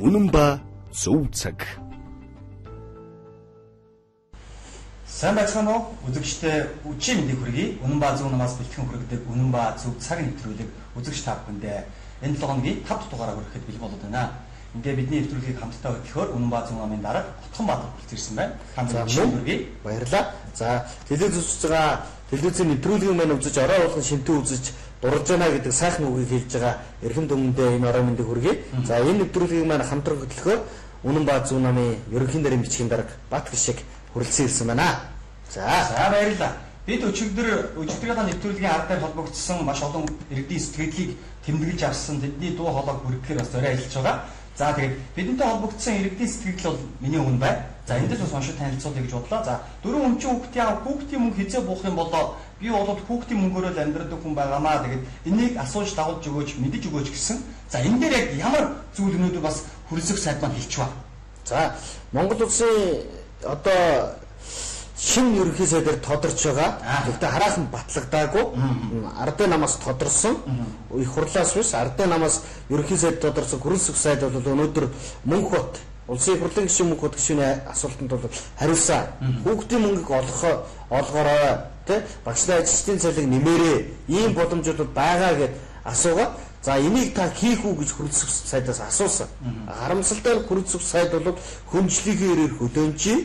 үнэн ба зөв цаг. Сайн байцгаана уу? Үзэгчдээ үчи мэндийг хүргэе. Үнэн ба зөв намаас бэлтгэн хүргэдэг үнэн ба зөв цаг нэвтрүүлэг үзэгч та бүхэндээ энэ 7 хоногийн 5 дугаараар хүрэхэд бэлэн болоод байна. Ингээ бидний нэвтрүүлгийг хамтдаа хөтлөхөөр үнэн ба зөв намын дарга Утхан Баатар хүрэлцэн байна. Хамтдаа хүргэе. Баярлалаа. За телевиз үзэж байгаа телевизийн нэвтрүүлгийг маань үзэж орой болгон шимтэн үзэж дурж байна гэдэг сайхан үгийг хэлж байгаа эрхэм дүмэндээ энэ орой мэндийг хүргэе. За энэ нэвтрүүлгийг маань хамтран хөтлөхөөр үнэн ба зөв намын ерөнхий нарийн бичгийн дарга Бат гişиг хүрэлцэн ирсэн байна. За баярлалаа. Бид өчигдрийнхаа нэвтрүүлгийн ард дээр холбогдсон маш олон иргэдийн сэтгэлийг тэмдэглэж авсан тэдний дуу хоолойг хүргэхээр бас зорио ажиллаж байгаа. За тэгээд бидэнтэй холбогдсон иргэдийн сэтгэл бол миний хүн бай. За эндээс бас уншиж танилцуулъя гэж бодлоо. За дөрөв өмчин хүүхдийн мөнгө хизээ буух юм болоо би бол хүүхдийн мөнгөөр л амьдрдаг хүн байгаамаа. Тэгээд энийг асууж дагуулж өгөөч, мэдэж өгөөч гэсэн. За энэ дээр яг ямар зүйл өнөөдөр бас хүрэлцэх сайд маань хэлж байна. За Монгол улсын одоо шинэ ерөнхий сайдаар тодорч байгаа. Гэхдээ хараахан батлагдаагүй. Ардын намаас тодорсон. Их хурлаас биш ардын намаас ерөнхий сайд тодорсон хүрэлцэх сайд бол өнөөдөр Мөнхбат улсын их хурлын гишүүн Мөнхбат гишүүний асуултанд бол хариулсан. Хүүхдийн мөнгөийг олгоорой тэ багшлаа ажилчдын цалиг нэмээрээ ийм боломжууд байгаа гэд асуугаад за энийг та хийх үү гэж хүрэлцэх сайдаас асуусан. Харамсалтай хүрэлцэх сайд бол хүнжлэгийн ирээр хөдөөнчий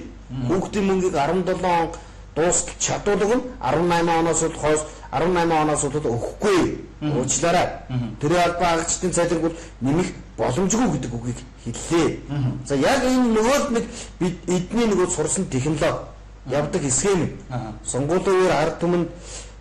хүүхдийн мөнгийг 17 он дуустал чадуулга нь 18 оноос хойш 18 оноос өгөхгүй уучлаарай. Тэр албан агчдын цалиг бол нэмэх боломжгүй гэдэг үгийг хэллээ. За яг энэ нөгөөл нэг бид эдний нөгөө сурсан технологи явдаг хэсэг юм. Сонгуулийн үеэр ард түмэнд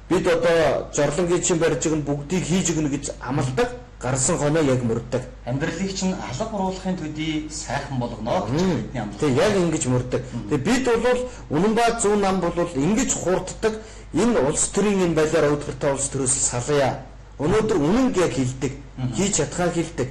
бид одоо жорлонгийн чин барьж байгаа бүгдийг хийж өгнө гэж амлдаг. Гарсан хоноо яг мөрддөг. Амьдралыг чинь алга оруулахын төдий сайхан болгоно гэж бидний амлалт. Тэг яг ингэж мөрддөг. Тэг бид бол үнэн ба зөв нам бол ингэж хурддаг. Энэ улс төрийн энэ байлаар өвдгөртэй улс төрөөс салъя. Өнөөдөр үнэн яг хэлдэг. Хийж чадхаа хэлдэг.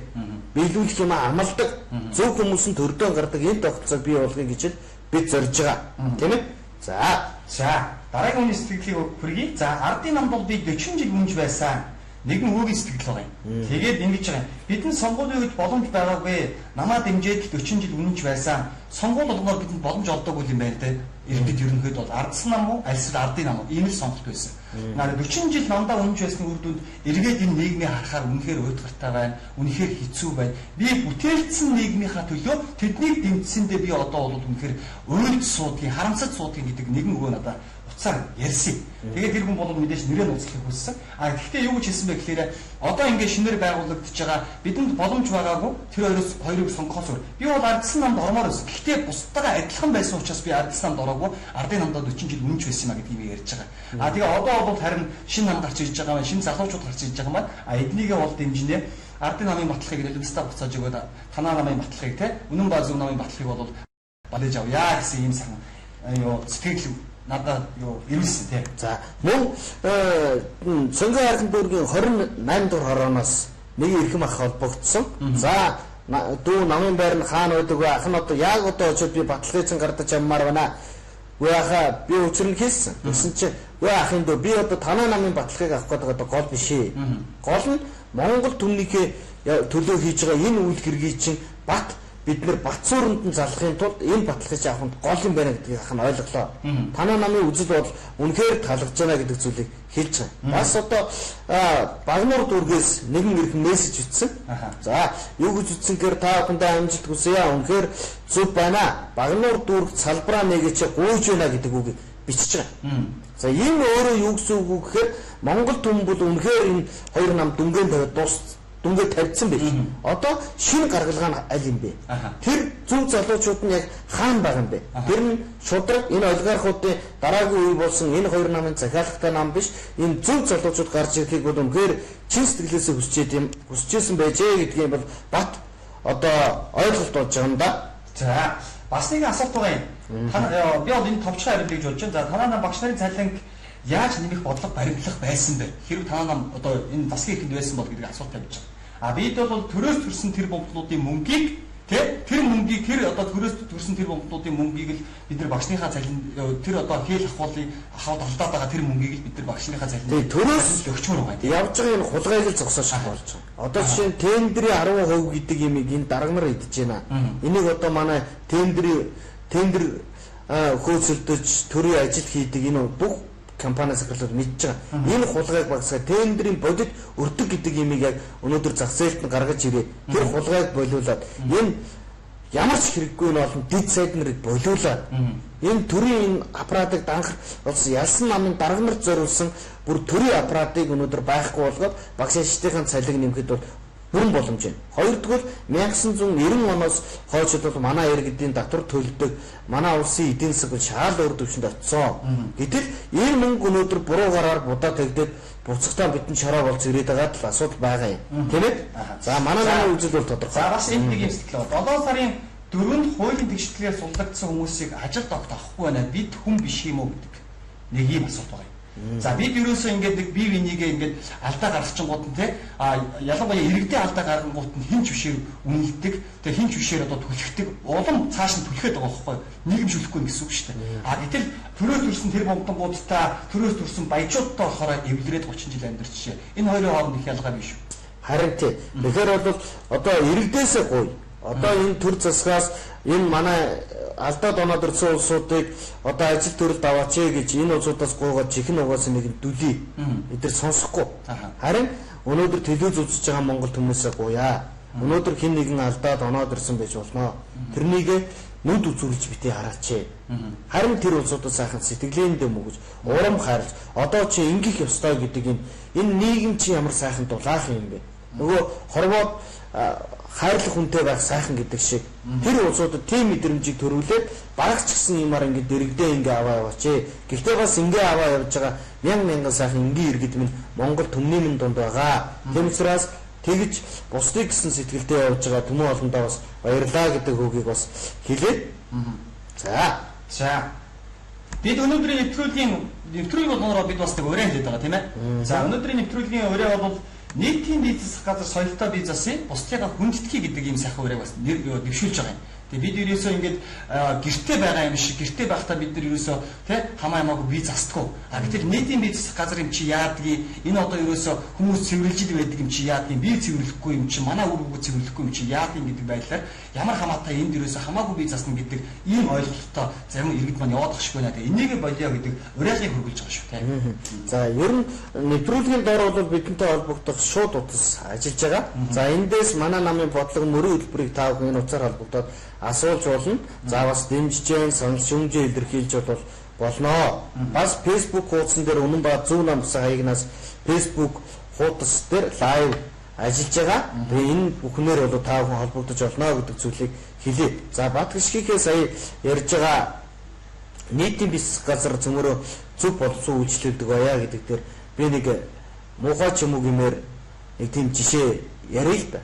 Биелүүлэх юм амлдаг. Зөв хүмүүс нь төрдөө гардаг энэ тогтолцоог бий болгоё гэж бид зорж байгаа. Тийм ээ? За дараагийн үний сэтгэлийг хүргэе. За ардын намд бол би 40 жил үнж байсан. Нэгэн хүүгийн сэтгэл байгаа юм. Тэгээд ингэж байгаа юм. Бидний сонгуулийн үед боломж байгаагүй. Намаа дэмжээд 40 жил үнэнч байсан. Сонгуул болгоноор бидэнд боломж олдоогүй юм байна те. Иргэд ерөнхийд бол ардсан нам уу, альсэл ардын нам уу? Ийм л сонголт байсан. Наа 40 жил намдаа үнэнч байсан үр дүнд эргээд энэ нийгмийг харахаар үнэхээр уйтгартай байна. Үнэхээр хэцүү байна. Би бүтээлцсэн нийгмийнхаа төлөө тэднийг дэмжсэндээ би одоо бол үнэхээр уйлж суудгийн, харамсаж суудгийн гэдэг нэгэн өгөө надаа ярьсан. Тэгээд тэр хүн бол мэдээж нэрээ нууцлахыг хүссэн. Гэхдээ юу гэж хэлсэн бэ гэхээр одоо ингээд шинээр байгуулагдаж байгаа бидэнд боломж байгаагүй тэр хоёрыг сонгохоос би бол ардсан намд ормоор байсан. Гэхдээ бусдаараа адилхан байсан учраас би ардсан намд ороогүй ардын намдаа 40 жил үнэнч байсан юм а гэдгийг ярьж байгаа. Тэгээ одоо бол харин шинэ нам гарч ирж байгаа маань шинэ залуучууд гарч ирж байгаа маань эднийгээ бол дэмжинэ. Ардын намын баталгааг нэлээдстаа буцааж өгөөд танаа намын баталгааг те үнэн ба зөв намын баталгааг бол балиж авъя гэсэн ийм сайн сэтгэл надад ирүүлсэн тий. За мөн Цэнгэн хайрхан дүүргийн 28 дугаар хорооноос нэг эрхэм ах холбогдсон. За дүү намын байр нь хаана байдаг вэ? Ах нь одоо яг одоо очиод би баталгаачин гардаж аммаар байна. Үгүй ахаа би учир нь хэлсэн. Тэгсэн чинь үгүй ахын дөө би одоо танаа намын баталгааг авах гэдэг одоо гол биш ээ. Гол нь Монгол түмнийхээ төлөө хийж байгаа энэ үйл хэргийг чинь бат бид нэр Батсууранд нь залахын тулд энэ баталгааг авахд гол юм байна гэдгийг ах нь ойлголоо. Танаа намын үзэл бол үнэхээр таалагдж байна гэдэг зүйлийг хэлж байгаа. Бас одоо Багнуур дүүргээс нэгэн ирхэн мессеж ütсэн. За юу гэж ütсэн гэхээр та бүхэндээ амжилт хүсье. Үнэхээр зөв байна. Багнуур дүүрэгт салбараа нэгээч гуйж байна гэдэг үгийг бичиж байгаа. За энэ өөрөө юу гэсэн үг вэ гэхээр Монгол түмэн бол үнэхээр энэ хоёр нам дүнгийн тавиад дүнгээ тавьсан байж. Одоо шинэ гаргалгаа нь аль юм бэ? Тэр зөв залуучууд нь яг хаана байгаа юм бэ? Тэр нь шудраг энэ олигархуудын дараагийн үе болсон энэ хоёр намын захиалгатай нам биш. Энэ зөв залуучууд гарч ирэхийг бол үнэхээр чин сэтгэлээсээ хүсчээсэн байжээ гэдгийг бол бат одоо ойлголт болж байгаа юм да. За бас нэг асуулт байгаа юм. Би бол энэ товчхон хариулт гэж бодож байна. За танаа нам багш нарын цалинг яаж нэмэх бодлого баримтлах байсан бэ? Хэрэг танаа нам одоо энэ засгийн ихэнд байсан бол гэдэг асуулт тавьж байгаа. Бид бол төрөөс төрсөн тэр бомблуудын мөнгийг тэр мөнгийг тэр одоо төрөөс төрсөн тэр бомблуудын мөнгийг л бид нар багшныхаа цалин тэр одоо хэл ахуулын ахаад алдаад байгаа тэр мөнгийг л бид нар багшныхаа цалин төрөөс өгчмөр байгаа. Явж байгаа энэ хулгайг л зогсоож болж байгаа. Одоо жишээ нь тендерийн 10% гэдэг юмыг энэ дарга нар идэж байна. Энийг одоо манай тендер хөөцөлдөж төрийн ажил хийдэг энэ бүх компани захирлууд мэдж байгаа. Энэ хулгайг багасгах тендерийн бодит өртөг гэдэг юмыг яг өнөөдөр зах зээлд нь гаргаж ирээ. Тэр хулгайг болиулаад энэ ямар ч хэрэггүй нь олон дэд сайд нарыг болиулаад энэ төрийн аппаратыг данхар болсон ялсан намын дарга нарт зориулсан бүр төрийн аппаратыг өнөөдөр байхгүй болгоод багш ажилтны цалиг нэмэхэд бол бүрэн боломж байна. Хоёрдугаар 1990 оноос хойш бол манай иргэдийн татвар төлдөг манай улсын эдийн засаг шаал өөр төвшөнд очсон. Гэтэл энэ мөнгө өнөөдөр буруу гараар будаа тэгдээд буцахтаа бидэн шараа болж ирээд байгаад л асуудал байгаа юм. Тийм ээ? За манай намын үзэл бол тодорхой. За бас энэ нэг юм сэтгэл байна. 7 сарын 4-нд хуулийн тэгшлэгээр суллагдсан хүмүүсийг ажилд авахгүй байна. Бид хүн биш юм уу гэдэг нэг юм асуудал байна. За бид ерөөсөө ингээд нэг бие бинийгээ ингээд алдаа гаргachингууд нь те ялангуяа иргэдийн алдаа гаргангууд нь хинч бишээр үнэлдэг. Тэгээ хинч бишээр одоо түлхдэг. Улам цааш нь түлхээд байгаа байхгүй нийгэм шүлэхгүй гэсэн үг шүү дээ. Гэтэл төрөөс төрсөн тэр бомтонгуудтай төрөөс төрсөн баячуудтай болохоор эвлэрээд 30 жил амьдарч шээ. Энэ хоёрын хооронд их ялгаа биш үү? Харин тий. Тэгэхээр бол одоо иргэдээсээ гоё. Одоо энэ төр засгаас энэ манай алдаад оноод ирсэн улсуудыг одоо ажил төрөлд аваач гэж энэ улсуудаас гуугаад чихэн угаасан нэг дүлий эдгээр сонсохгүй. Харин өнөөдөр телевиз үзэж байгаа монгол хүмүүсээ гуяа. Өнөөдөр хэн нэгэн алдаад оноод ирсэн байж болно. Тэрнийг нүд үзүүлж битээ хараач. Харин тэр улсуудаас сайхан сэтгэлийн дэм өгж урам хайрлж одоо чи ингэх ёстой гэдэг энэ нийгэм чи ямар сайхан дулаах юм бэ? Нөгөө хорвоод хайрлах хүнтэй байх сайхан гэдэг шиг тэр улсуудад тийм мэдрэмжийг төрүүлээд багч гисэн юмар ингэ дэрэгдээ ингэ аваа яваач. Гэхдээ бас ингэ аваа явж байгаа мянган сайхан ингэ иргэд минь Монгол төмний минь дунд байгаа. Тийм учраас тэгж бусдыг гисэн сэтгэлдээ явж байгаа төмөн олондоо бас баярлаа гэдэг үгийг бас хэлээд за бид өнөөдрийн нэвтрүүлгийн болгоноор бид бас нэг өрөө хэлээд байгаа тийм ээ. За өнөөдрийн нэвтрүүлгийн өрөө бол нийтийн бие засах газар соёлтой бие засыг бусдыгаа хүндэтгэе гэдэг ийм сайхан үрээг бас дэвшүүлж байгаа юм. Тэгээ бид ерөөсөө ингээд гэртээ байгаа юм шиг гэртээ байхдаа бид нар ерөөсөө тий хамаа ямаагүй бие засдаггүй. Гэтэл нийтийн бие засах газар юм чи яадгийг энэ одоо ерөөсөө хүмүүс цэвэрлжил байдаг юм чи яадгийг бие цэвэрлэхгүй юм чи манай үр хөвгөө цэвэрлэхгүй юм чи яадгийг гэдэг байдлаар ямар хамаатай энд ерөөсөө хамаагүй бие засна гэдэг ийм ойлголттой зарим иргэд маань яваад ах шиг байна. Тэгээ энийг болио гэдэг уриалгыг хөргөлж байгаа шүү тий. За ер нь нэвтрүүлгийн дор бол бидэнтэй холбогдох шууд утас ажиллаж байгаа. За эндээс манай намын бодлого мөрийн хөтөлбөрийг та бүхэн энэ утсаар холбогдоод асуулж болно. За бас дэмжиж, шүмжээ илэрхийлж болно. Бас Facebook хуудсан дээр Үнэн ба Зөв нам гэсэн хаягнаас Facebook хуудас дээр лайв ажиллаж байгаа. Тэгээ энэ бүхнээр бол та бүхэн холбогдож болно гэдэг зүйлийг хэлье. За Батгшгийнхээ сая ярьж байгаа нийтийн бис газар цөмөрөө зөв боловсон үйлчлүүлдэг байя гэдэг дээр би нэг муухай ч юм уу гэмээр нэг тийм жишээ ярил л да.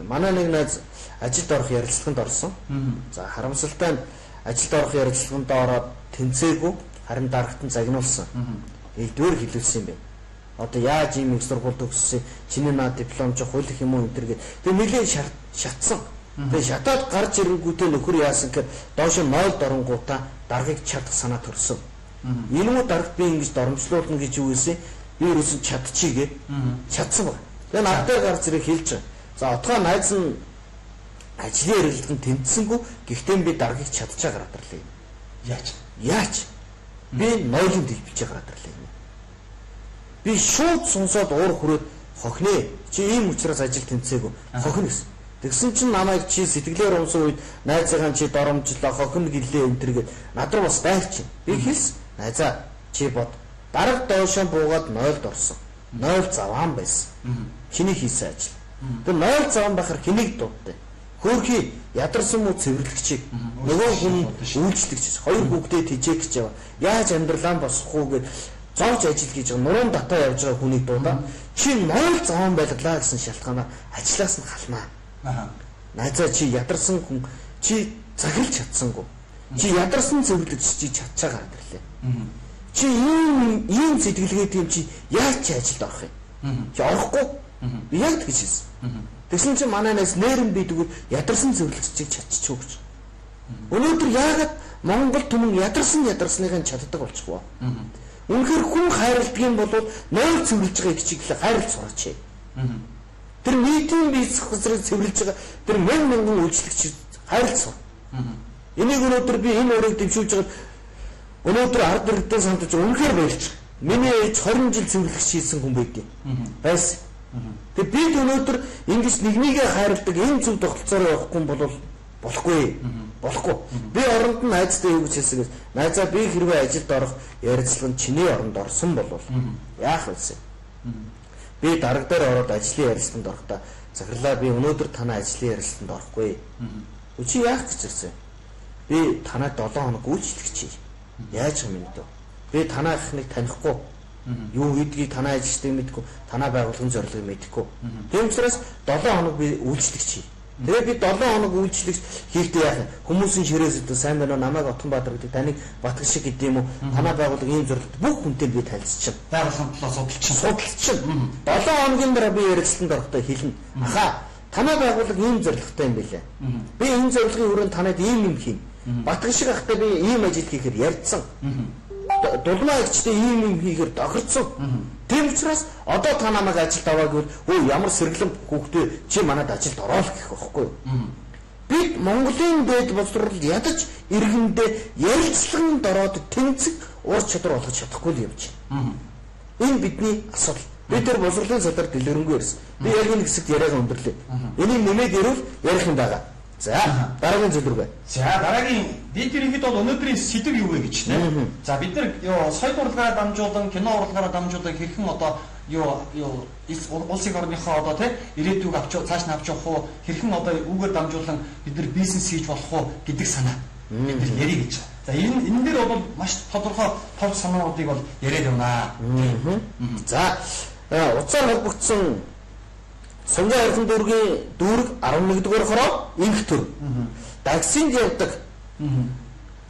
Манай нэг найз ажилд орох ярилцлаганд орсон. За харамсалтай нь ажилд орох ярилцлаганд ороод тэнцээгүй харин дарагт нь загнуулсан. Элдвэр хэлүүлсэн юм байна. Одоо яаж ийм их сургуульд төгссөн чиний наа дипломч хууль их юм уу энэ төр гэдэг. Тэгээ нэлээд шатсан. Тэгээ шатаад гарч ирэнгүүтээ нөхөр яасан гэхээр доош нь 0 доронгуудаа даргаыг чадах санаа төрсөн. Энэ муу дарагт би ингэж доромжлуулна гэж юу гэсэн би ерөөсөн чадчихъя чадсан баг. Тэгээ надтай гарч ирэх хэлж байгаа. За отгоо найз нь ажлын эргэлтэнд тэмцсэнгүй гэхдээ би даргаыг чадчихаа гараадарлаа. Яаж? Би нойлын дэлбэж гараадарлаа. Би шууд сонсоод уур хүрээд хохинэ. Чи ийм учраас ажил тэмцээгүй. Хохино гэсэн. Тэгсэн чинь намайг чи сэтгэлээр унсан үед найзаагаа чи доромжлоо хохино гэлээ энэ төргээд над руу бас дайрч. Би хэлсэн. Найзаа чи бод. Дарга доошоо буугаад нойлд орсон. Нойл заваан байсан. Чиний хийсэн ажил. Тэр нойл заваан байхаар хэнийг дуудтай? Хөөрхий ядарсан муу цэвэрлэгчийг нөгөө хүн үйлчлэгч хоёр бүгдээ тижээх гэж ява. Яаж амьдралаа босох уу гэд зовж ажил хийж байгаа нуруунд татаа явж байгаа хүнийг дуудаа. Чи нойл заваан байлглаа гэсэн шалтгаанаар ажлаас нь халнаа. Найзаа чи ядарсан хүн чи захирч чадсангүй. Чи ядарсан цэвэрлэгч чи чадчаагаар амьдралаа. Чи ийм сэтгэлгээ тийм чи яаж чи ажилд орох юм? Чи орохгүй. Би яг тэгж хэлсэн. Тэгсэн чинь манай найз нэрэн бидгүүд ядарсан зөвлөгчийг чадчих гэж. Өнөөдөр яагаад Монгол түмэн ядарсныхын чаддаг болчихвоо. Үнэхээр хүн хайрладаг юм бол нойл цэвэрлж байгаа их чиглэл хайрлж сураач. Тэр нийтийн бие засварыг цэвэрлж байгаа тэр мянган үйлчлэгч хайрлцсан. Энийг өнөөдөр би энэ өрөөг дэвшүүлж байгаа өнөөдөр ард иргэдээ сандаж үнэхээр баярлж байгаа. Миний ээж 20 жил цэвэрлэгч хийсэн хүн байдیں۔ Байсан. Тэгээ бид өнөөдөр ингэж нэгнийгээ хайрладаг энэ зөв тогтолцоор явахгүй бол болохгүй. Болохгүй. Би оронд нь найзтай юу гэж хэлсэн. Найзаа би хэрвээ ажилд орох ярилцлага нь чиний оронд орсон бол яах вэ? Би дарга дээр ороод ажлын ярилцлаганд орохдоо захирлаа би өнөөдөр танай ажлын ярилцлаганд орохгүй. Чи яах гэж ирсэн? Би танай 7 хоног үйлчлэгч. Яаж юм бэ? Би танай ахныг танихгүй. Юу гэдгийг танай ажилчдыг мэдгүй, танай байгууллагын зорилгыг мэдгүй. Тийм учраас 7 хоног би үйлчлэгч. Тэгээ би 7 хоног үйлчлэгч хийхдээ яах вэ? Хүмүүсийн ширээс өдөө сайн байна уу? Намайг Отгонбаатар гэдэг таныг Батгал шиг гэдэг юм уу? Танай байгууллага ийм зорилгот бүх хүнтэй би танилцчихна. Байгууллагын төлөө судалчихна. 7 хоногийн дараа би ярилцлаганд орохдоо хэлнэ. Аха, танай байгууллага ийм зорилготой юм билээ. Би энэ зорилгын хүрээнд танайд ийм хийнэ. Батгал шиг ахтай би ийм ажил хийхээр ярьцсан. Дулмаа эгчтэй ийм хийхээр тохирцсон. Тийм учраас одоо та намайг ажилд аваа гэвэл өө ямар сэргэлэн хүүхдээ чи манад ажилд ороо л гэх байхгүй юу? Бид Монголын дэд боловсрол ядаж иргэндээ ярилцлаганд ороод тэнцэг ур чадвар олгож чадахгүй л явж байна. Энэ бидний асуудал. Бид тэр боловсролын салбар дэлгэрэнгүй ирсэн. Би яг энэ хэсэгт яриагаа өндөрлөө. Энийг нэмээд ирвэл ярих юм байгаа. За дараагийн зөвлөр бай. За дараагийн бид ерөнхийд бол өнөөдрийн сэдэв юу вэ гэж тийм. За бид нар соёл урлагаараа дамжуулан, кино урлагаараа дамжуулан хэрхэн одоо улсын орныхоо одоо тийм ирээдүйг цааш нь авч явах уу, хэрхэн одоо үүгээр дамжуулан бид нар бизнес хийж болох уу гэдэг санаа бид нар ярих гэж. За энэ дээр бол маш тодорхой тов санаануудыг бол яриад явнаа. За уцаар холбогдсон Сонгон хайрхан дүүргийн дүүрэг 11-р хороо инх төр. Дагсинд явдаг.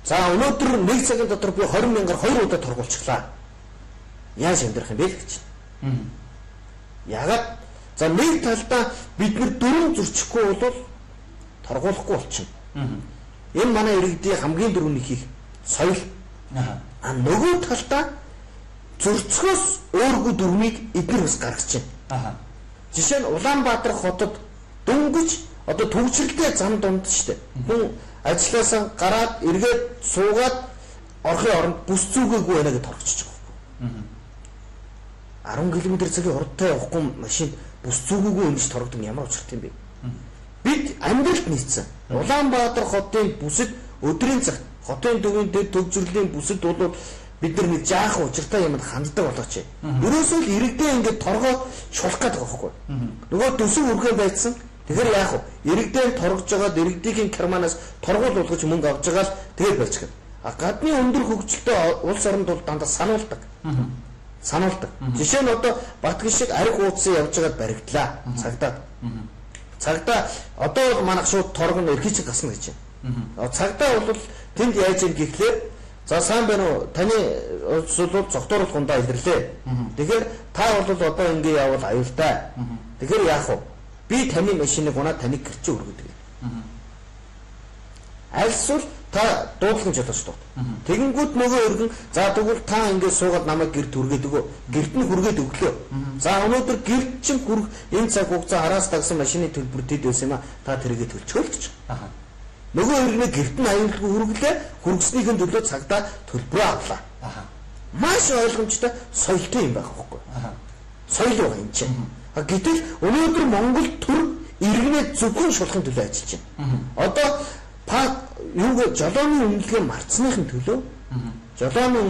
За өнөөдөр 1 цагийн дотор би 20 мянгаар 2 удаа торгуулчихлаа. Яаж амьдрах юм бэ гэж. Ягаад? За нэг талдаа бид нар дөрөв зөрчихгүй бол торгуулахгүй болчихно. Энэ манай иргэдийн хамгийн дөрөвний хийх соёл. Нөгөө талдаа зөрчгөөс өөргөө дөрвийг эдгээр бас гаргаж байна. Жишээ нь Улаанбаатар хотод дөнгөж одоо төвчрэлтэй зам дунд шүү дээ. Хүн ажилласаа гараад эргээд суугаад орохын оронд бүс зүгээгүй байна гэж торгочж байгаа юм. 10 км/цагийн хурдтай явахгүй машин бүс зүгээгүй ингэж торгодог нь ямар учиртай юм бэ? Бид амьдралд нийцсэн. Улаанбаатар хотын бүсэд өдрийн цагт хотын төвийн дэд төвчрлийн бүсэд бол бид нар нэг жаахан учиртай юмд ханддаг болооч. Ерөөсөө л иргэдээ ингээд торгоо шулах гэдэг байхгүй. Нөгөө төсөв үргээ байцсан. Тэгэхээр яах вэ? Иргэдээ торгож байгаад иргэдийн карманаас торгуул болгож мөнгө авч байгаа л тэгээд байцдаг. Гадны өндөр хөгжилтэй улс оронд бол дандаа сануулдаг. Жишээ нь одоо Батгал шиг арх уудсан явж байгаад баригдлаа. Цагдаа одоо бол манайх шууд торгоно эрхийг гасна гэж байна. Цагдаа бол тэнд яаж ийн гэхлээр за сайн байна уу? Таны зөвлөл зогтооруулах гундаа илэрлээ. Тэгэхээр та бол одоо ингэ явал аюултай. Тэгэхээр яах вэ? Би таны машиныг унаад таныг гэрчээ өргөдөг. Альсвал та дуудлах гэж бодож шүү. Тэгэнгүүт нөгөө өргөн за тэгвэл та ингэ суугаад намайг гэрт хүргээд өгөө. Гэрт нь хүргээд өглөө. За өнөөдөр гэрт чинь хүрх энэ цаг хугацаа араас тагсан машины төлбөр тэд байсан юм а. Та тэрийгэ төлчихөө л гэж. Нөгөө өргөний гэрт нь аюулгүй хүргэлээ. Хүргэснийхэн төлөө цагдаа төлбөрөө авлаа. Маш ойлгомжтой соёлтой юм байх байхгүй. Соёл байгаа юм чинь. Гэтэл өнөөдөр Монгол төр иргэнээ зөвхөн шулахын төлөө ажиллаж байна. Одоо юуг жолооны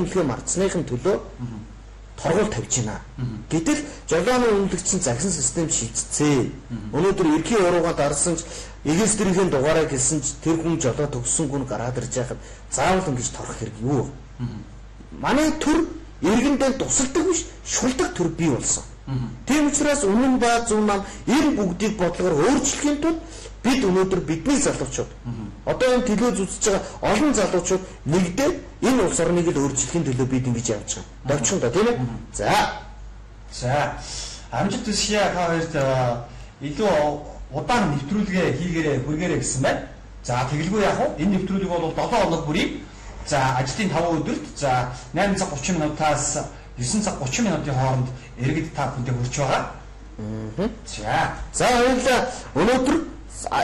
үнэлгээ марцсныхын төлөө торгуул тавьж байна. Гэтэл жолооны үнэлэгчийн загсан систем шийдцээ. Өнөөдөр эрхийн уруугаа дарсан ч эгөөсдрийнхээ дугаараа гэлсэн ч тэр хүн жолоо төгссөн хүн гараад ирж байхад заавал ингэж торох хэрэг юу? Манай төр иргэндээ тусалдаг биш, шулдаг төр бий болсон. Тийм учраас үнэн ба зөв нам энэ бүгдийг бодлогоор өөрчлөхийн тулд бид өнөөдөр бидний залуучууд одоо энэ телевиз үзэж байгаа олон залуучууд нэгдээд энэ улс орныг л өөрчлөхийн төлөө бид ингэж явж байгаа. Довчхон да тийм ээ. За амжилт хүсье та хоёрт илүү удаан нэвтрүүлгээ хийгээрэй хүргээрэй гэсэн байна. За тэгэлгүй яах вэ? Энэ нэвтрүүлэг бол 7 хоног бүрийг за ажлын 5 өдөрт за 8 цаг 30 минутаас 9 цаг 30 минутын хооронд иргэд та бүхэнд хүрч байгаа. За хоёулаа өнөөдөр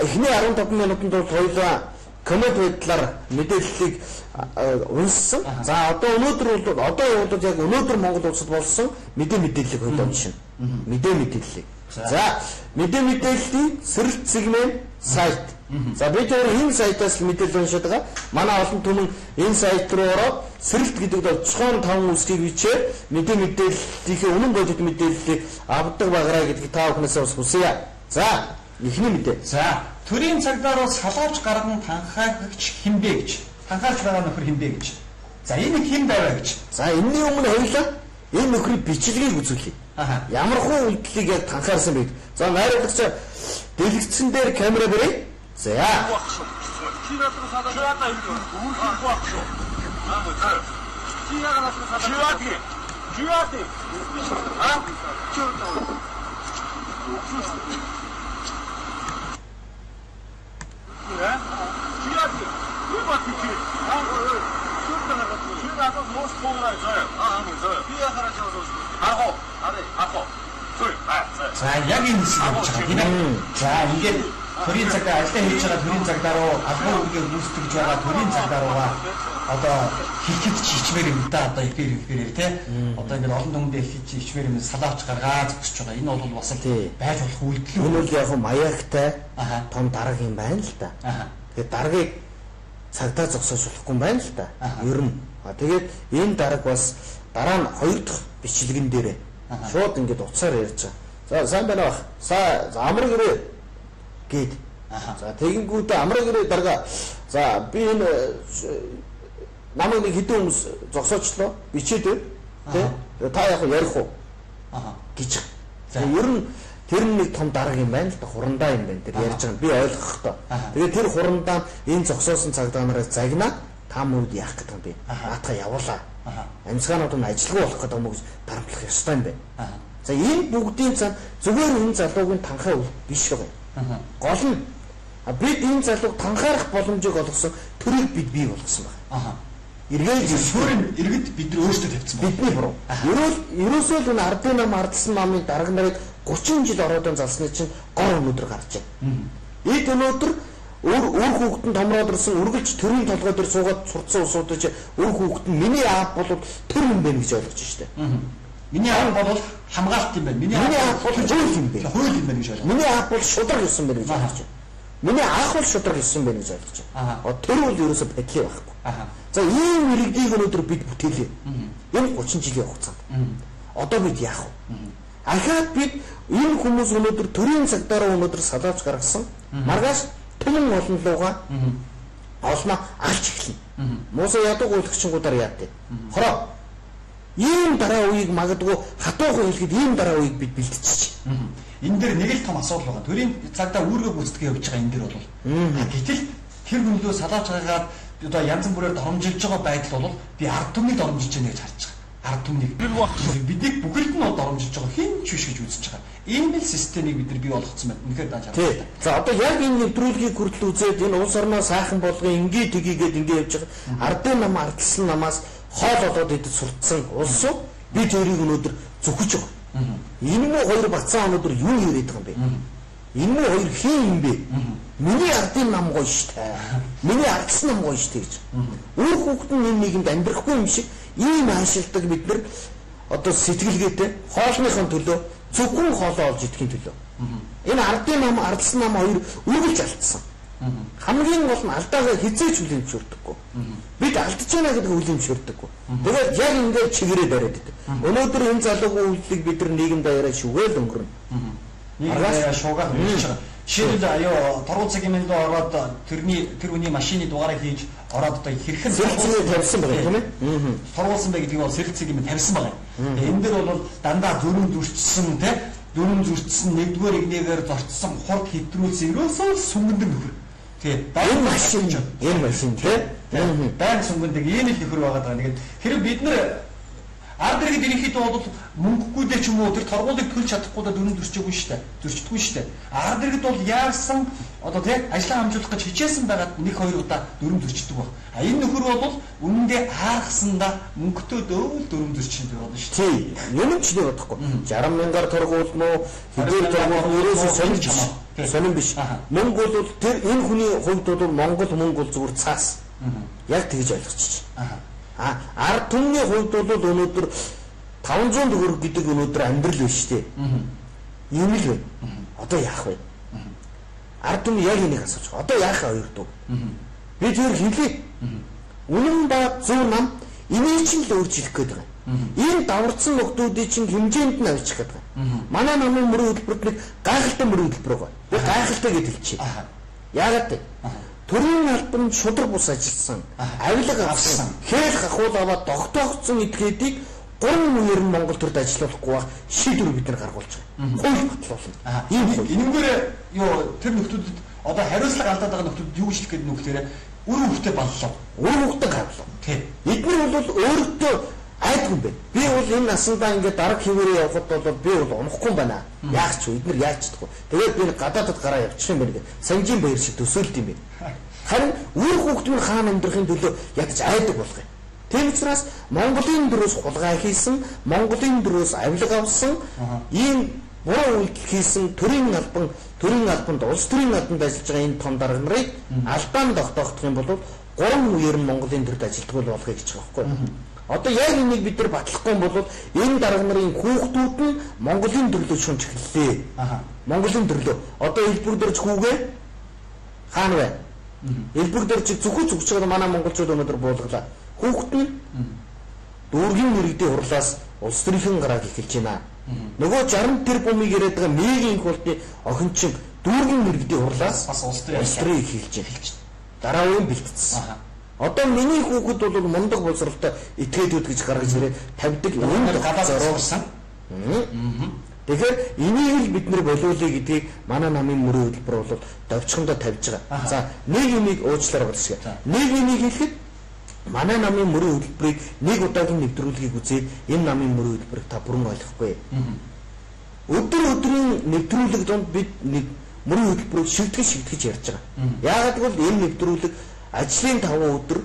эхний 15 минутанд бол хоёулаа коммент байдлаар мэдээллийг унссан. За одоо өнөөдөр бол яг өнөөдөр Монгол улсад болсон мэдээллийг хоёулаа уншина. Мэдээллийг. За мэдээллийг сэрэлт сегмент сайт. За бид энэ сайтаас мэдээлэл уншаад байгаа. Манай олон түмэн энэ сайт руу ороод сэрэлт гэдэг бол чухал 5 үсгийг бичээд мэдээллийнхээ үнэн бодит мэдээллийг авдаг баграа гэдгийг та бүхнээс бас хүсье. За эхний мэдээ. За төрийн цагдаар бас халаавч гарган танхаагч хинбэ гэж. Танхаарч байгаа нөхөр хинбэ гэж. За энэ хин байваа гэж. За энэний өмнө хоёулаа энэ нөхрийн бичлэгийг үзүүлье. Ямар хуу үйлдэлийг яг танхаарсан бэ? За найруулагч дэлгэцэн дээр камера барья. За. За яг энэ шиг болж байгаа тийм ээ. За ингээд төрийн цагдаа ажиллаа хийж байгаа төрийн цагдаа руу албан үүргээ гүйцэтгэж байгаа төрийн цагдаа руугаа одоо хилхэд чичмээр юм да одоо эфирээр тий. Одоо ингээд олон дүндээ хилхэд чичмээр юм салаавч гаргаад зогсож байгаа. Энэ бол бас л байж болох үйлдэл. Энэ бол яг маягтай том дарга юм байна л да. Тэгээд даргаыг цагдаа зогсоож болохгүй юм байна л да. Ер нь. Тэгээд энэ дарга бас дараа нь 2 дахь бичлэгэн дээрээ шууд ингээд уцаар ярьж байгаа. За сайн байна бах. Амар гэрээ гээд. За тэгэнгүүтээ амар гэрээ дарга. За би энэ намайг нэг хэдэн хүмүүс зогсоочлоо. Бичээд тий. Та яг ярих уу? гэж. За ер нь тэр нэг том дарга юм байна л да. Хурандаа юм байна. Тэр ярьж байгаа би ойлгох тоо. Тэгээд тэр хурандаа энэ зогсоосон цагдаа нараас загнаад та мууд яах гэдэг юм бэ? Наатаа явуулаа. Амьсгаанууд нь ажилгүй болох гэдэг юм уу гэж дарамтлах ёстой юм байна. За энэ бүгдийн цаана зүгээр энэ залуугийн танхаа биш байгаа. Гол нь бид энэ залууг танхаарах боломжийг олгосон төрийг бид бий болгосон байна. Эргээд суурин иргэд бид нар өөрсдөө тавьсан байна. Бидний буруу. Ерөөсөө л энэ ардын нам ардсан намын дарга нарыг 30 жил ороод залсны чинь гор өнөдөр гарч байна. Эд өнөөдөр өөр хүүхдэн томроод ирсэн үргэлж төрийн толгой дээр суугаад сурцсан усуудаа чи өөр хүүхд нь миний аав бол төр юм байна гэж ойлгож штэ. Миний аав бол хамгаалт юм байна. Миний аав бол хууль юм байна. Хууль юм байна гэж ойлгож. Миний аав бол шудраг юусан байна гэж ойлгож. Миний аав бол шудраг юусан байна гэж ойлгож. Тэр бол ерөөсө бэтлээ байхгүй. За ийм иргэдийг өнөөдөр бид бүтээлээ. Энэ 30 жилийн хугацаанд. Одоо бид яах вэ? Ахаад бид энэ хүмүүс өнөөдөр төрийн цагдаараа өнөөдөр салаавч гаргасан. Маргааш түмэн олонлууга олно алж эхэлнэ. Муусаа ядуу гуйлагчингуудаар яат. Хороо. Ийм дараа үеийг магадгүй хатуухан хэлэхэд ийм дараа үеийг бид бэлтжиж. Энэ дээр нэг л том асуудал байгаа. Төрийн цагдаа үүргээ гүйцэтгэж явж байгаа энэ дээр бол. Гэтэл тэр хүнлөө салаавч гаргаад одоо янз бүрээр доромжилж байгаа байдал бол би ард түмнийг доромжилж байгааг харж байгаа. Ард түмнийг бидний бүхэлд нь доромжилж байгаа хин ч биш гэж үзэж байгаа. Энэ бил системийг бид нар бий болгоцсон байна. Үнэхээр дааж харагдав. За одоо яг энэ нэвтрүүлгийг хүртэл үзээд энэ улс орноо сайхан болгоё ингээ тгийгээд ингээ явж байгаа. Ардын нам ардсан намаас хоол олоод идэж суртсан улс би тэрийг өнөөдөр зөвхөж байгаа. Энэ муу хоёр бацаа өнөөдөр юу яриад байгаа юм бэ? Энэ муу хоёр хин юм бэ? Миний ардын нам гоё штэ. Миний ардсан нам гоё штэ гэж. Өөр хүүхэд нь энэ нийгэмд амьдрахгүй юм шиг ийм аашилдаг бид нар одоо сэтгэлгээтэй хоолныхон төлөө зөвхөн хоолоо олж идэхин төлөө. Энэ ардын нам ардсан нам хоёр үргэлж алдсан. Хамгийн гол нь алдаагаа хизээч хүлэмжшүүлдэггүй. Бид алдаж байна гэдэг хүлэмжшүүлдэггүй. Тэгээд яг ингээд чигээрээ бариад идэв. Өнөөдөр энэ залуугийн үйлдэлийг бид нар нийгэмд даяараа шүгээл өнгөрнө. Маргааш шуугаад мэдчихэж байгаа. Жишээлбэл аюу торгуул цагийн доо ороод тэр хүний машины дугаарыг хийж ороод одоо хэрхэн сэрэлцээ тавьсан байгаа тийм ээ. Торгуулсан бай гэдгийг бол сэрэлцээг юм тавьсан байгаа. Энэ дээр бол дандаа зөрүүн зөрчсөн тийм дөрөв зөрчсөн нэгдүгээр игнэгээр зорцсон хурд хэвтрүүлсэн ерөөсөө сүмгэндэг нөхөр. Тэгээ энэ машин тийм байнга сүмгэндэг ийм л нөхөр байгаа даа. Тэгээд хэрэг бид нар Ард иргэд ерөнхийдөө бол мөнгөгүй дээ ч юм уу тэр торгуулийг төлж чадахгүй да дүрм зөрчиггүй шүү дээ. Зөрчдөггүй шүү дээ. Ард иргэд бол яарсан одоо тийм ажлаа хамжуулах гэж хичээсэн байгаад 1-2 удаа дүрм зөрчдөг баг. А энэ нөхөр бол үнэндээ хаархсандаа мөнгөтэй дөөл дүрм зөрчинд болно шүү дээ. Тийм. Юм ч нэг бодохгүй. 60 мянгаар торгуулна уу? Хэдийн торгуул ерөөсөө сонирн биш. Мөнгө бол тэр энэ хүний хувьд бол Монгол мөнгө бол зүгээр цаас. Яг тэгж ойлгочих. Ард түмний хувьд бол өнөөдөр 500 төгрөг гэдэг өнөөдөр амьдрал биш шүү дээ. Юм л байна. Одоо яах вэ? Ард түмний яг энийг асууж байгаа. Одоо яах вэ хоёр дүү? Би тэр хэлээ. Үнэн ба зөв нам энийг чинь л өөрчлөх гээд байгаа. Энэ даварцсан нөхдүүдийн чинь хэмжээнд нь авчих гээд байгаа. Манай намын мөрийн хөтөлбөрт нэг гайхалтай мөрийн хөтөлбөр байгаа. Би гайхалтай гэж хэлчихье. Яагаад вэ? Төрийн албанд шудраг бус ажилласан, авилга авсан, хэл хахуул аваад тогтоогдсон этгээдийг 3 үеэр нь Монгол төрд ажиллуулахгүй байх шийдвэр бид нар гаргуулж байгаа. Хууль батлуулна. Энэгээр юу тэр нөхдүүдэд одоо хариуцлага алдаад байгаа нөхдүүд юу гэж хэлэх гээд нүгээрээ үр хөвгтэй боллоо. Үр хөвгтэй гаргалаа. Тийм. Эдгээр бол өөртөө айдгүй юм байна. Би бол энэ насандаа ингээд дараг хിവэрээ явхад бол би бол унахгүй юм байна. Яах ч вэ? Эдгээр яаж чадахгүй. Тэгээд би гадаадд гараа явчих юм байна гэх. Санжийн баяр шиг төсөөлт юм байна. Харин үр хөвгтмөр хаана амьдрахын төлөө ядаж айдаг болгоё. Тийм учраас Монголын дөрөөс хулгай хийсэн, Монголын дөрөөс авилга авсан, ийм буруу үйлдэл хийсэн төрийн албанд улс төрийн албанд ажиллаж байгаа энэ том дарга нарыг алдаан тогтоох юм бол 3 үеэр нь Монголын төрд ажилтгуул болгоё гэж байгаа байхгүй. Одоо яг энийг бид нар батлахгүй бол энэ дарга нарын хүүхдүүд нь Монголын төрлөө шунж эхэллээ. Монголын төрлөө. Одоо элбэг дөрж хүүгээ хаана вэ? Элбэг дөрж зөвхөн зүгж байгаа манай монголчууд өнөөдөр буулгалаа. Хүүхэд нь дүүргийн иргэдийн хурлаас улс төрийн гарааг эхэлж байна. Нөгөө 60 тэрбумыг яриад байгаа мегийн их болтны охин чинь дүүргийн иргэдийн хурлаас бас улс төрийн эхэлж дараа үеийн бэлтгэсэн. Одоо миний хүүхэд бол мундаг боловсролтой этгээдүүд гэж гаргаж ирээд тавьдаг энэ гадаад зориулсан. Тэгэхээр энийг л бид нэр болиулъя гэдгийг манай намын мөрийн хөтөлбөр бол довчхондоо тавьж байгаа. За нэг энийг уучлаарай гэж. Нэг энийг хэлэхэд манай намын мөрийн хөтөлбөрийг нэг удаагийн нэвтрүүлгийг үзээд энэ намын мөрийн хөтөлбөрийг та бүрэн ойлгохгүй. Өдрийн нэвтрүүлэг донд бид мөрийн хөтөлбөрийг шигтгэж ярьж байгаа. Яагаад гэвэл энэ нэвтрүүлэг ажлын 5 өдөр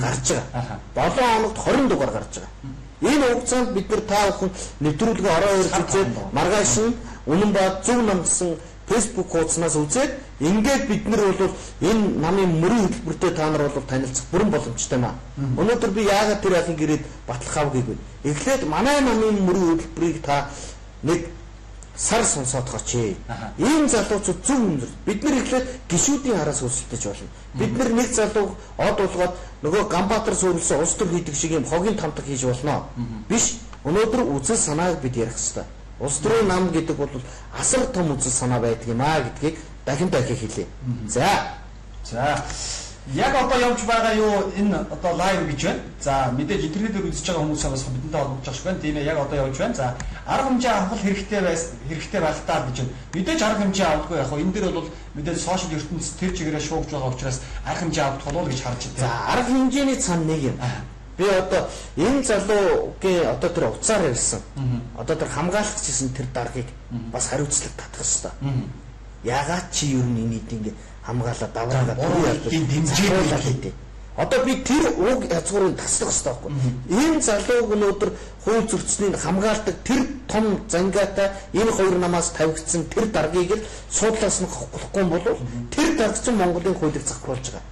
гарч байгаа. 7 хоногт 20 дугаар гарч байгаа. Энэ хугацаанд бид нар та бүхэн нэвтрүүлгээ ороо ирж үзээд маргааш нь үнэн ба зөв нам гэсэн Facebook хуудаснаас үзээд ингээд бид нар бол энэ намын мөрийн хөтөлбөртэй та нар бол танилцах бүрэн боломжтой маа. Өнөөдөр би яагаад тэр ахын гэрээд батлах авгийг вэ? Эхлээд манай намын мөрийн хөтөлбөрийг та нэг сар сонсоод гооч. Ийм залуучууд зөв юм. Бид нар эхлээд гişүүдийн хараас өсөлдөж болно. Бид нар нэг залуу од болгоод нөгөө Ганбаатар суурилсан улс төр хийдэг шиг юм хогийн тамтаг хийж болно. Биш. Өнөөдөр үзэл санааг бид ярих хэрэгтэй. Улс төрийн нам гэдэг бол асар том үзэл санаа байдаг юм аа гэдгийг дахин хэлье. За. Яг одоо явж байгаа юу энэ одоо лайв гэж байна. За мэдээж интернетээр үзэж байгаа хүмүүсээ бас бидэнтэй холбогдож байгаа шүү байна. Тийм ээ яг одоо явж байна. За арга хэмжээ авах хэрэгтэй байх таа гэж байна. Мэдээж арга хэмжээ авахгүй яг энэ дээр бол мэдээж сошиал ертөнцийн тэр чигээрээ шуугж байгаа учраас арга хэмжээ авах болов гэж харж байна. За арга хэмжээний цан нэг юм. Би одоо энэ залуугийн одоо тэр уцаар ярьсан. Одоо тэр хамгаалагч гэсэн тэр даргаыг бас хариуцлага татах хэрэгтэй. Ягаад чи юу нэг ингэ хамгаалаа давраагаа дэмжээ. Одоо би тэр уг язгуурыг таслах хэрэгтэй байхгүй. Энэ залууг өнөөдөр хууль зөрчсөнийг хамгаалдаг тэр том зангаатай энэ хоёр намаас тавигдсан тэр даргаыг л суудлаас нь хохлохгүй бол тэр дарга чинь Монголын хуулийг зохиолж байгаа.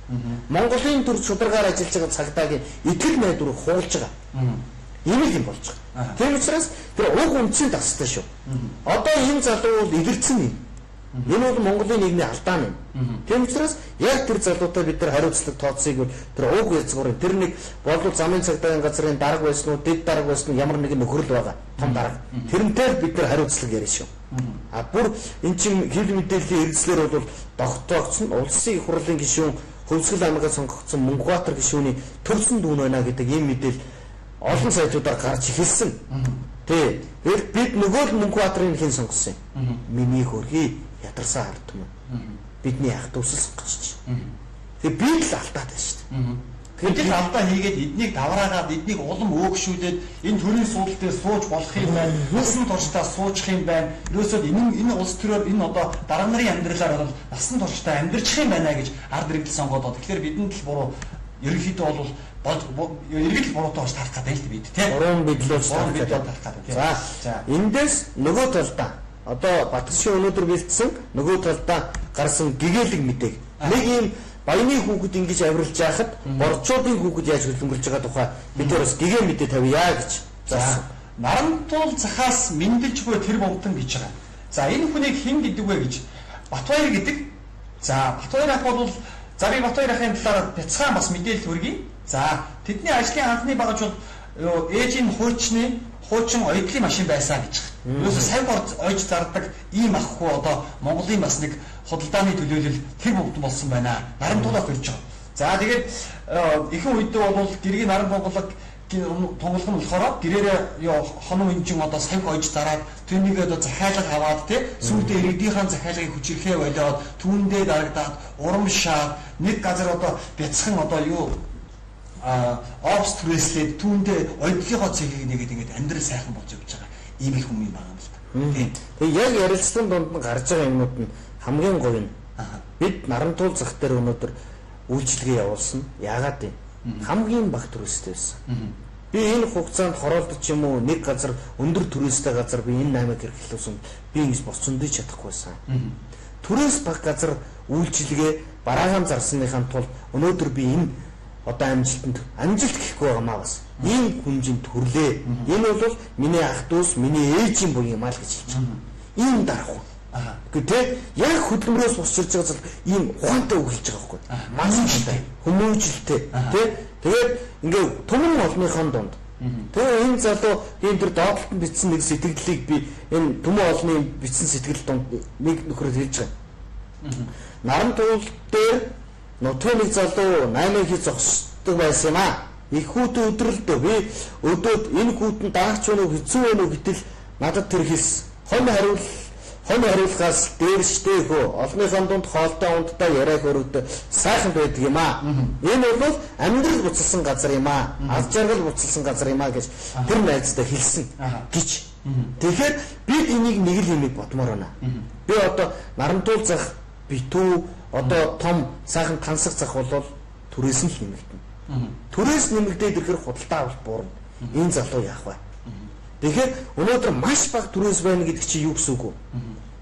Монголын төр шударгаар ажиллаж байгаа цагдаагийн итгэл найдварыг хуулж байгаа. Энэ юм болж байгаа. Тийм учраас тэр уг үндсийн тастай шүү. Одоо энэ залуу бол илэрсэн юм. Энэ бол Монголын нийгмийн алдаа юм. Тийм учраас яг тэр залуутай бид нар хариуцлага тооцсыг тэр уг язгуурын тэр нэг болов замын цагдаагийн газрын дарга байсан уу, дэд дарга байсан уу, ямар нэгэн нөхрөл байгаа том дарга. Тэрнтэй бид нар хариуцлага ярина шүү. А бүр эн чин хэвлэл мэдээллийн хэрэгслэр бол тогтоогдсон улсын их хурлын гишүүн Хөвсгөл аймагаас сонгогдсон Мөнхбаатар гишүүний төрсөн дүүн байна гэдэг ийм мэдээлэл олон сайтуудаар гарч эхэлсэн. Тэ. Бид нөгөө л Мөнхбаатарын хэн сонгосон юм. Миний хөргий ядарсан ард түмэн. Бидний ах дүүсэл сонгож. Тэгээ би л алдаад байна шүү дээ. Гэтэл алдаа хийгээд эднийг давраагаад эднийг улам өөгшүүлээд энэ төрийн суудлын дээр сууж болох юм байна. Насан туршдаа суучих юм байна. Ерөөсөө энэ улс төрөөр энэ одоо дараа нарын амьдралаар бол насан туршдаа амьдрчих юм байна гэж ард иргэд сонгоод. Тэгэхээр бидэнд л буруу ерөнхийдөө бол ерөнхийдөө буруутай болж тарах гэдэг л бид тийм. Буруу бидлээ тарах гэдэг. За эндээс нөгөө талдаа одоо Батшин өнөөдөр бэлдсэн нөгөө талдаа гарсан гэгээлэг мэдээг нэг юм баяны хүүхэд ингэж авирлж яхад борчуудын хүүхэд яаж хөлбөмбөлж байгаа тухай бид бас гэгээ мэдээ тавья гэж. За нарантуул захаас мэндэлж буй тэр бомтон гэж байгаа. За энэ хүнийг хэн гэдэг вэ гэж Батбаяр гэдэг. За Батбаяр ах бол за би Батбаяр ахын талаар бяцхан бас мэдээлэл хүргэе. За тэдний ажлын анхны багаж бол ээжийн хуучин ойдлын машин байсан гэж. Юусе сав ойж зардаг ийм ахгүй одоо Монголын бас нэг худалдааны төлөөлөл тэр бомтон болсон байна. Нарантуулаас төрж байгаа. За тэгээд ихэнх үедээ бол гэргийн наран тонголог тонголох нь болохоор гэрээрээ хоног инжин одоо сав ойж зараад түүнийг одоо захиалга аваад тий сүйдээ иргэдийнхэн захиалгыг хүчирхээ болоод түүндээ дарагдаад урамшаад нэг газар одоо бяцхан одоо офс түрээслээд түүндээ ойдлынхоо цэгийг нэгээд ингэж амьдрал сайхан болж явж байгаа ийм их хүмүүс байгаа юм л та. Тийм. Тэгээ яг ярилцсан донд нь гарч байгаа юмнууд нь хамгийн гоё нь бид нарантуул зах дээр өнөөдөр үйлчлэгээ явуулсан. Яагаад вэ? Хамгийн бага түрээстэй байсан. Би энэ хугацаанд хороолдож юм уу нэг газар өндөр түрээстэй газар би энэ 8-ыг хэрэглүүлсэн. Би ингэж боцсондож чадахгүйсэн. Түрээс бага газар үйлчлэгээ бараагаан зарсныхаа тулд өнөөдөр би энэ одоо амжилт гэхгүй байгаамаа бас. Ийм хүнжинд төрлөө. Энэ бол миний ах дүүс, миний ээжийн буян юм аа л гэж хэлж байгаа. Ийм дарах. Гэхдээ яг хөдөлмөрөөс босчирж байгаа зал ийм ухаантай өгүүлж байгаа байхгүй. Манчтай, хүмүүжлтэй, тэгээд ингээ түмэн олныхон донд. Тэгээ энэ залуу энэ төр доотлолт нь бичсэн нэг сэтгэлдлийг би энэ түмэн олны бичсэн сэтгэл донд нэг нөхрөд хэлж байгаа. Нарантуул дээр нутгийн залуу 8-ыг зогсдог байсан юм аа. Их хүүтэн өдрөлдөө би өдөөд энэ хүүтэн даагч вэ нүү хэцүү вэ нүү гэтэл надад тэр хэлсэн. Хонь хариулахаас дээрштэй хөө олныхон дунд хоолтой ундтай яриаг өрөвдө сайхан байдаг юм аа. Энэ бол амьдрал буцалсан газар юм аа. Аз жаргал буцалсан газар юм аа гэж тэр найзтай хэлсэн гэж. Тэгэхээр бид энийг нэг л юмыг бодмоор байна. Би одоо нарантуул зах битүү одоо том сайхан тансаг зах бол түрээс нь л нэмэгдэнэ. Түрээс нэмэгдээд ирэхээр худалдаа авалт буурна. Энэ залуу яах вэ? Тэгэхээр өнөөдөр маш бага түрээс байна гэдэг чинь юу гэсэн үг вэ?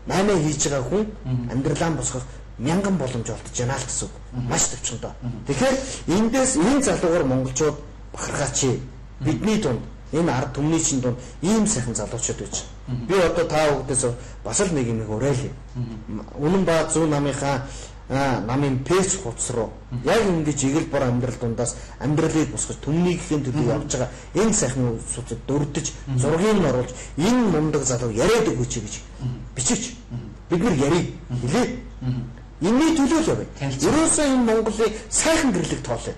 8 хийж байгаа хүн амьдралаа босгох 1000 боломж олдож байна л гэсэн үг. Маш төвчөндөө. Тэгэхээр эндээс энэ залуугаар монголчууд бахархаач. Бидний дунд энэ ард түмний чинь дунд ийм сайхан залуучууд байж. Би одоо та бүгдээс бас л нэг юм уриалъя. Үнэн ба зүүн намынхаа намын пэйж хуудас руу яг ингэж игэл бор амьдрал дундаас амьдралыг босгож түмнийхээ төлөө явж байгаа энэ сайхан хүмүүсүүд дөрдөж зургийг нь оруулж энэ мундаг залуу яриад өгөөч гэж бичиж бид нар ярив хэлээ. Энэний төлөө л явъя. Ерөөсөө энэ Монголыг сайхан гэрлэг тоолъё.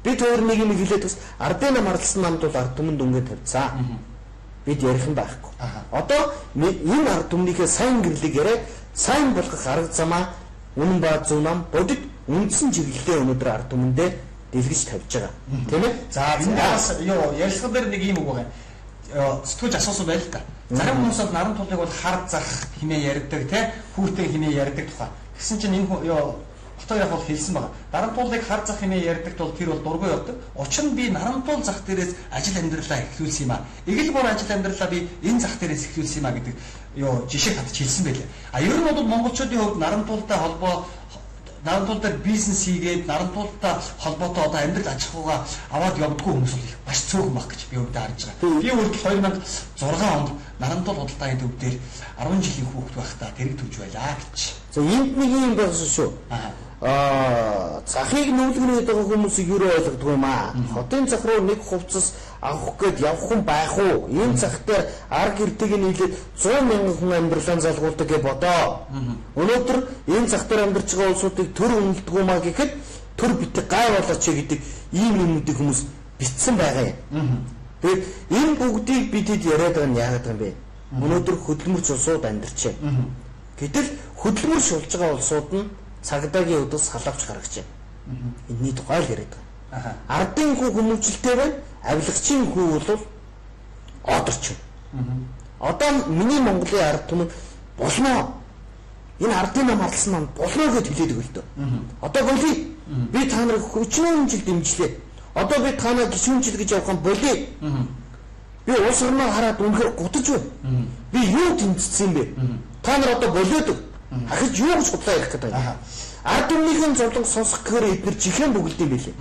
Бид хоёр нэг юм хэлээд бас ардын нам арлсан намд бол ард түмэнд өнгө тавьцаа. Бид ярих юм байхгүй. Одоо энэ ард түмнийхээ сайн гэрлэг яриад сайн болгох арга замаа үнэн ба зөв нам бодит үндсэн чиглэлээ өнөөдөр ард түмэндээ дэлгэж тавьж байгаа. Тийм ээ? За энэ бас ярилцлага дээр нэг юм үг байгаа. Сэтгүүлч асуусан байл л да. Зарим хүмүүсд нарантуулыг бол хар зах хэмээн ярьдаг тий хүүтэй хэмээн ярьдаг тухай. Гэсэн чинь энэ Батбаяр ах бол хэлсэн байгаа. Нарантуулыг хар зах хэмээн ярьдаг бол тэр бол дургүй явдаг. Учир нь би нарантуул зах дээрээс ажил амьдралаа эхлүүлсэн юм аа. Игэл бор ажил амьдралаа би энэ зах дээрээс эхлүүлсэн юм аа гэдэг жишээ хатж хэлсэн байлээ. Ер нь бол монголчуудын хувьд нарантуултай холбоо нарантуул дээр бизнес хийгээд нарантуултай холбоотой одоо амьдрал аж ахуйгаа аваад явдггүй хүмүүс бол маш цөөхөн баг гэж би өвдө харж байгаа. Би өөртөө 2006 онд нарантуул худалдааны төв дээр 10 жилийн хүүхэд байхдаа тэрэг төвж байлаа гэж. За энд нэг юм байсан шүү. Захыг нүүлгэнээд байгаа хүмүүсийг юу ойлгодгүй юм аа. Хотын зах руу нэг хувцас авах гээд явах хүн байх уу? Энэ зах дээр арга гэртийг нийлээд 100,000 хүн амьдралаа залгуулдаг гэж бодоо. Өнөөдөр энэ зах дээр амьдарч байгаа улсуудыг төр үнэлдэггүй маа гэхэд төр битэг гай болооч гэдэг ийм юмнуудыг хүмүүс битсэн байгаа юм. Тэгээд энэ бүгдийг бидэд яриад байгаа нь яагаад юм бэ? Өнөөдөр хөдөлмөрч улсууд амьдарч байна. Гэтэл хөдөлмөр шулж байгаа улсууд нь цагдаагийн өдөөс халавч гаргаж байна. Энэний тухай л яриад байгаа. Ардын хүү хүмүүжлтэй байна. Авилгачийн хүү бол одорч. Одоо миний Монголын ард түмэн болно. Энэ ардын нам харлсан нам болно гэж хэлээд өгөл дөө. Одоо болий. Би та нарыг хүчнэн жил дэмжлээ. Одоо би та нарыг гişүүн жил гэж явах юм болий. Би улс орноо хараад үнэхээр гутаж байна. Би юу тэмцсэн бэ? Та нар одоо болоод ахиж юу гэж судлаа ярих гэдэг байна. Ард түмнийхэн зовлон сонсох гэхээр эдгээр чихэн бүгэлд юм билээ.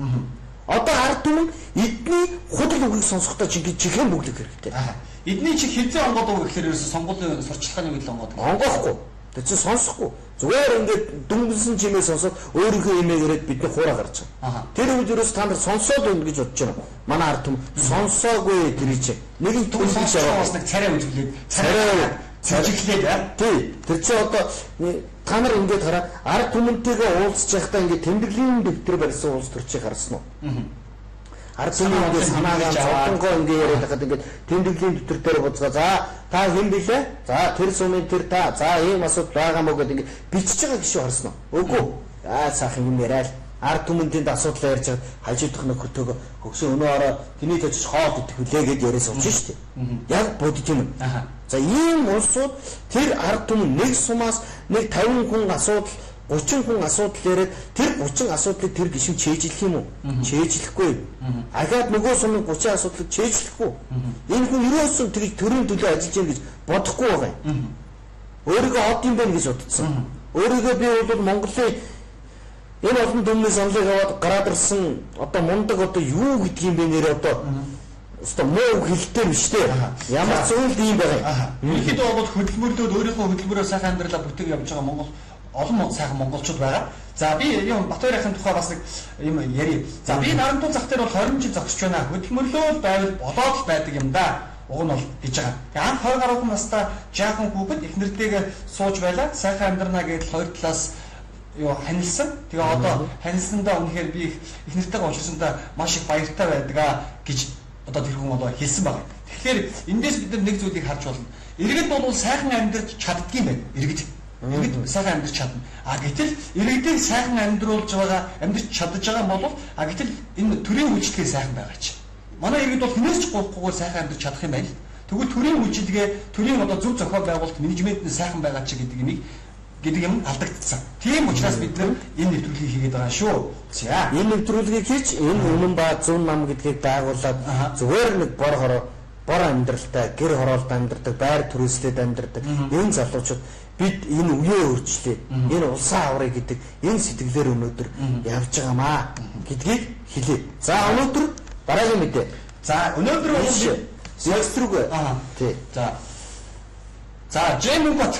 Одоо ард түмэн эдний худал үгийг сонсохдоо чихэн бүглэх хэрэгтэй. Эдний чи хизээ онгоод уу гэхээр ерөөсө сонгуулийн сурчлагын үед л онгоод. Онгоохгүй. Тэг чи сонсохгүй. Зүгээр ингээд дүнгийн чимээ сонсоод өөрийнхөө имийг ирээд бидний хуураа гарч байгаа. Тэр үед ерөөс та нар сонсоод байна гэж бодож байна. Манай ард түмэн сонсоогүй тэрий чи. Нэгэн түн сонсож байгаа бас нэг царай үзүүлээд царай цажиглээд тий. Тэр чи одоо та нар ингээд хараа ард түмэнтэйгээ уулзж байхдаа ингээд тэмдэглэлийн дэвтэр барьсан улс төрчийг харсан уу? Ард түмэн ингээд санаагаа зовдонгоо ингээд яриад байхад ингээд тэмдэглэлийн дэвтэр дээр буцгаа за та хэн билээ? За тэр сумын тэр та за ийм асуудал байгаа мó гэдэг ингээд бичиж байгаа гişүү харсан уу? Үгүй. Сайхан юм яриад ард түмэнтэнд асуудал ярьж байгаа хажуудах нэг хөтөөгөө хөгшин өнөө ороо тэний төчж хоол идэх хүлээ гэж яриас унж штэ. Яг бодож юм. За ийм улсууд тэр ард түмэн нэг сумаас нэг 50 хүн асуудал 30 хүн асуудал яриад тэр 30 асуудлыг тэр гişүн чэйжлэх юм уу? Чэйжлэхгүй. Ахаад нөгөө сумын 30 асуудлыг чэйжлэхгүй. Энэ хүн ерөөсөн тэр төрийн төлөө ажиллаж байна гэж бодохгүй байгаа юм. Өөрийгөө од юм байна гэж бодсон. Өөрийгөө би бол Монголын энэ олон дүмний саналыг аваад гараад ирсэн одоо мундаг одоо юу гэдгийг юм бэ нэр одоо өстой муу хэлтэй биш те. Ямар зүйл юм байгаа юм. Ихэд бол хөдөлмөрлөөд өөрийнхөө хөдөлмөрөөр сайхан амьдралаа бүтээг явж байгаа Монгол олон сайхан монголчууд байгаа. За би юм Батбаярын тухай бас нэг юм ярив. За би Нарантун зах дээр бол 20 жил зогсож байна. Хөдөлмөрлөө байвал болоод л байдаг юм да. Уг нь бол гэж байгаа. Тэгээ анх 20 гаруй настай жаахан хүүхэд их нэртэйгээ сууж байлаа. Сайхан амьдрнаа гэдэл хоёр талаас юу ханилсан. Тэгээ одоо ханилсандаа үнэхээр би их нэртэйгээ уулзсандаа маш их баяртай байдаг гэж одоо тэр хүн одоо хэлсэн байна. Тэгэхээр эндээс бид нэг зүйлийг харж болно. Иргэд бол сайхан амьдарч чаддгийм байна. Иргэд сайхан амьдарч чадна. Гэтэл иргэдийг сайхан амьдруулж байгаа, амьдарч чадж байгаа бол гэтэл энэ төрийн үйлчлэгээ сайхан байгаа ч. Манай иргэд бол хинээс ч гоохгүй сайхан амьдарч чадах юм байна. Тэгвэл төрийн үйлчлэгээ, төрийн одоо зөв зохиол байгуулалт, менежмент нь сайхан байгаа ч гэдэг юм алдагдсан. Тийм учраас бид энэ нэвтрүүлгийг хийгээд байгаа шүү. За энэ нэвтрүүлгийг хийж энэ үнэн ба зөв нам гэдгийг байгуулад зүгээр нэг бор амьдралтай, гэр хороолт амьдардаг, байр төрөөслөд амьдардаг энэ залуучууд бид энэ үеэ өөрчлөө. Энэ улсаа аврыг гэдэг энэ сэтгэлээр өнөөдөр явж байгаамаа гэдгийг хэлээ. За өнөөдөр дараагийн мэдээ. За өнөөдөр бол Сэгстрүүг. Тий. За Жэмбат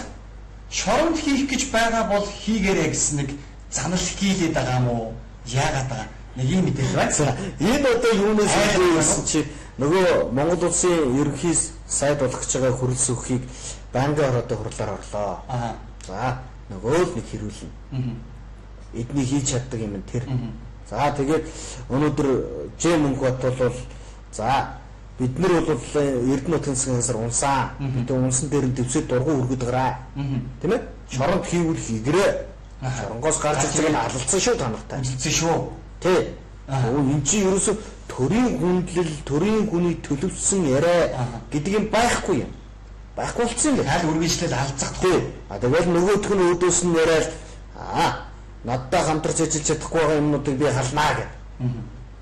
шоронд хийх гэж байгаа бол хийгээрэй гэсэн нэг занал хийлээд байгаа юм уу? Яагаад байгаа? Нэг юм мэдээлэл байна. За энэ одоо юунаас хэлсэн чи нөгөө Монгол улсын ерөнхий сайд болгож байгаа хөрөлс өгөхийг банкны ороотой хурлаар орлоо. За нөгөө л нэг хэрүүлнэ. Эдний хийж чаддаг юм тэр. За тэгээд өнөөдөр Жэмбат бол за бид нар бол Эрдэнэ нутгийн засгийн газар унсан. Бид унсан дээр дэвсэд дургу өргөд гараа. Тийм ээ? Шоронд хийвэл хийгэрээ. Шоронгоос гарч ирж байгаа нь алалцсан шүү та нартай. Алалцсан шүү. Тий. Энэ чи ерөөсө төрийн хүндлэл, төрийн хүний төлөвлөсөн яриа гэдэг юм байхгүй юм. Байхгүй болцсон юм. Хаал үргэлжлэл алцах. Тий. Тэгэл нөгөөх нь өөдөөс нь яриад надтай хамтарч ажиллаж чадахгүй байгаа юмнуудыг би халнаа гэдэг.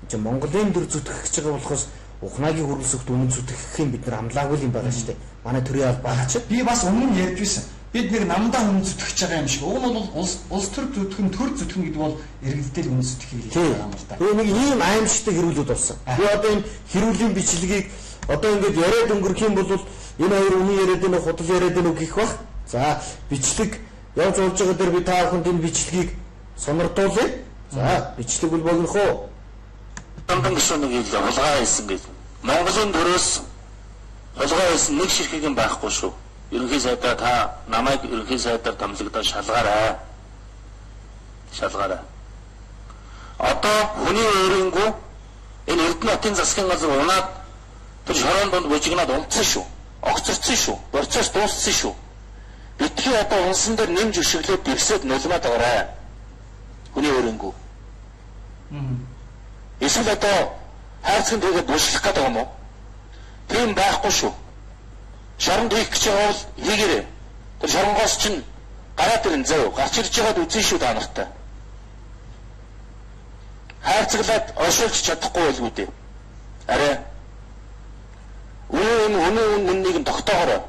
Чи Монголын дөр зүтгэх гэж байгаа болохоос Ухнагийн хөрөлсөгт үнэн зүтгэх юм бид нар амлаагүй юм байгаа шүү дээ. Манай төрийн албаагч би бас өмнө нь ярьж байсан. Бид нэг намдаа үнэн зүтгэж байгаа юм шиг. Уг нь бол улс төр зүтгэн төр зүтгэн гэдэг бол иргэдтэй үнэн зүтгэхийг хэлж байгаа юм л да. Тэгээ нэг ийм аимшигтай хэрүүлүүд болсон. Би одоо энэ хэрүүлийн бичлэгийг одоо ингээд яриад өнгөрөх юм бол энэ хоёр үнэн яриад энэ худал яриад энэ гэх бах. За бичлэг явж болж байгаа дээр би та бүхэнд энэ бичлэгийг сонирдуулъя. За бичлэг бол богинох уу? Тамдан гişүүнийг хэлээ хулгай хийсэн гэж. Монголын төрөөс хулгай хийсэн нэг ширхэг юм байхгүй шүү. Ерөнхий сайдаа та намайг ерөнхий сайдаар томлогдоод шалгаарай. Шалгаарай. Одоо хүний өөрөнгөө энэ Эрдэнэ нутгийн засгийн газар унаад тэр шорон донд бужигнаад унтсан шүү. Огцорцсон шүү. Борцоос дууссан шүү. Бидний одоо унсан дээр нэмж өшөглөөд дэвсэд нулимаад байгаарай. Хүний өөрөнгөө. Эсвэл одоо хайрцаг тэгээд булшлах гэдэг юм уу? Тийм байхгүй шүү. Шоронд хийх гэж байгаа бол хийгээрэй. Тэр шоронгоос чинь гараад ирэн зөө. Гарч ирж байгаад үзэн шүү та нартай. Хайрцаглаад оршуулж чадахгүй байлгүй дээ. Арай. Үннийг нь тогтоогоорой.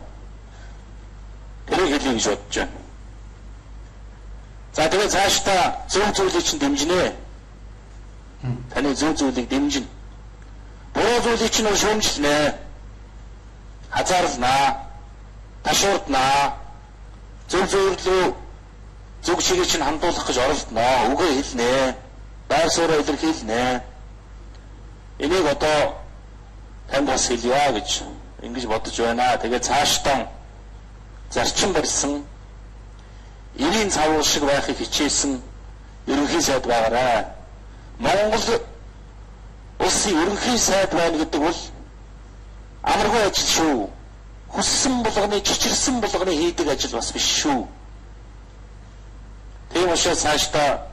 Тэрийг хэлье гэж бодож байна. За тэгээд цаашдаа зөв зүйлийг чинь дэмжинэ. Таны зөв зүйлийг дэмжинэ. Буруу зүйлийг чинь шүүмжлэнэ. Хазаарлнаа. Ташуурднаа. Зөв зөвлөө зөв чигээр чинь хандуулах гэж оролдноо. Үгээ хэлнэ. Байр суурь илэрхийлнэ. Энийг одоо танд бас хэлье гэж ингэж бодож байна. Тэгээд цаашдаа зарчим барьсан 90 цавуу шиг байхыг хичээсэн ерөнхий сайд байгаарай. Монгол улсын ерөнхий сайд байна гэдэг бол амаргүй ажил шүү. Хүссэн болгоны чичирсэн болгоны хийдэг ажил бас биш шүү. Тийм учраас цаашдаа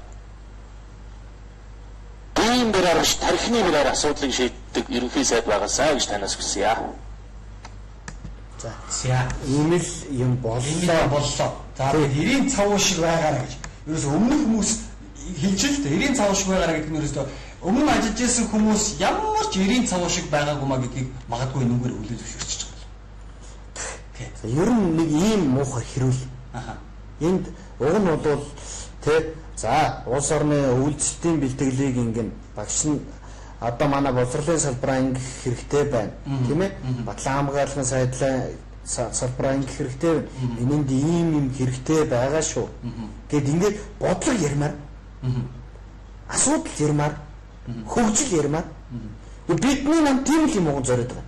ийм бэрээр биш тархины бэрээр асуудлыг шийддэг ерөнхий сайд байгаасаа гэж танаас хүсье. За ийм л юм боллоо. За тэгээд 90 цавуу шиг байгаарай гэж. Ерөөс өмнө хүмүүс хэлж л дээ 90 цавуу шиг байгаарай гэдэг нь ерөөсөө өмнө ажиллаж байсан хүмүүс ямар ч 90 цавуу шиг байгаагүй маа гэдгийг магадгүй нүгээр үлээж зөвшөөрч байгаа юм. Ер нь нэг ийм муухай хэрүүл. Энд уг нь бол за улс орны үйлчлэлийн бэлтгэлийг ингэн багш нь одоо манай боловсролын салбараа ингэх хэрэгтэй байна. Тийм ээ? Батлан хамгааллын салбараа ингэх хэрэгтэй байна. Энэнд ийм хэрэгтэй байгаа шүү. Гэт ингээд бодлого ярмаар. Асуудал ярмаар. Хөгжил ярмаар. Бидний нам тийм л юм уу зориод байгаа.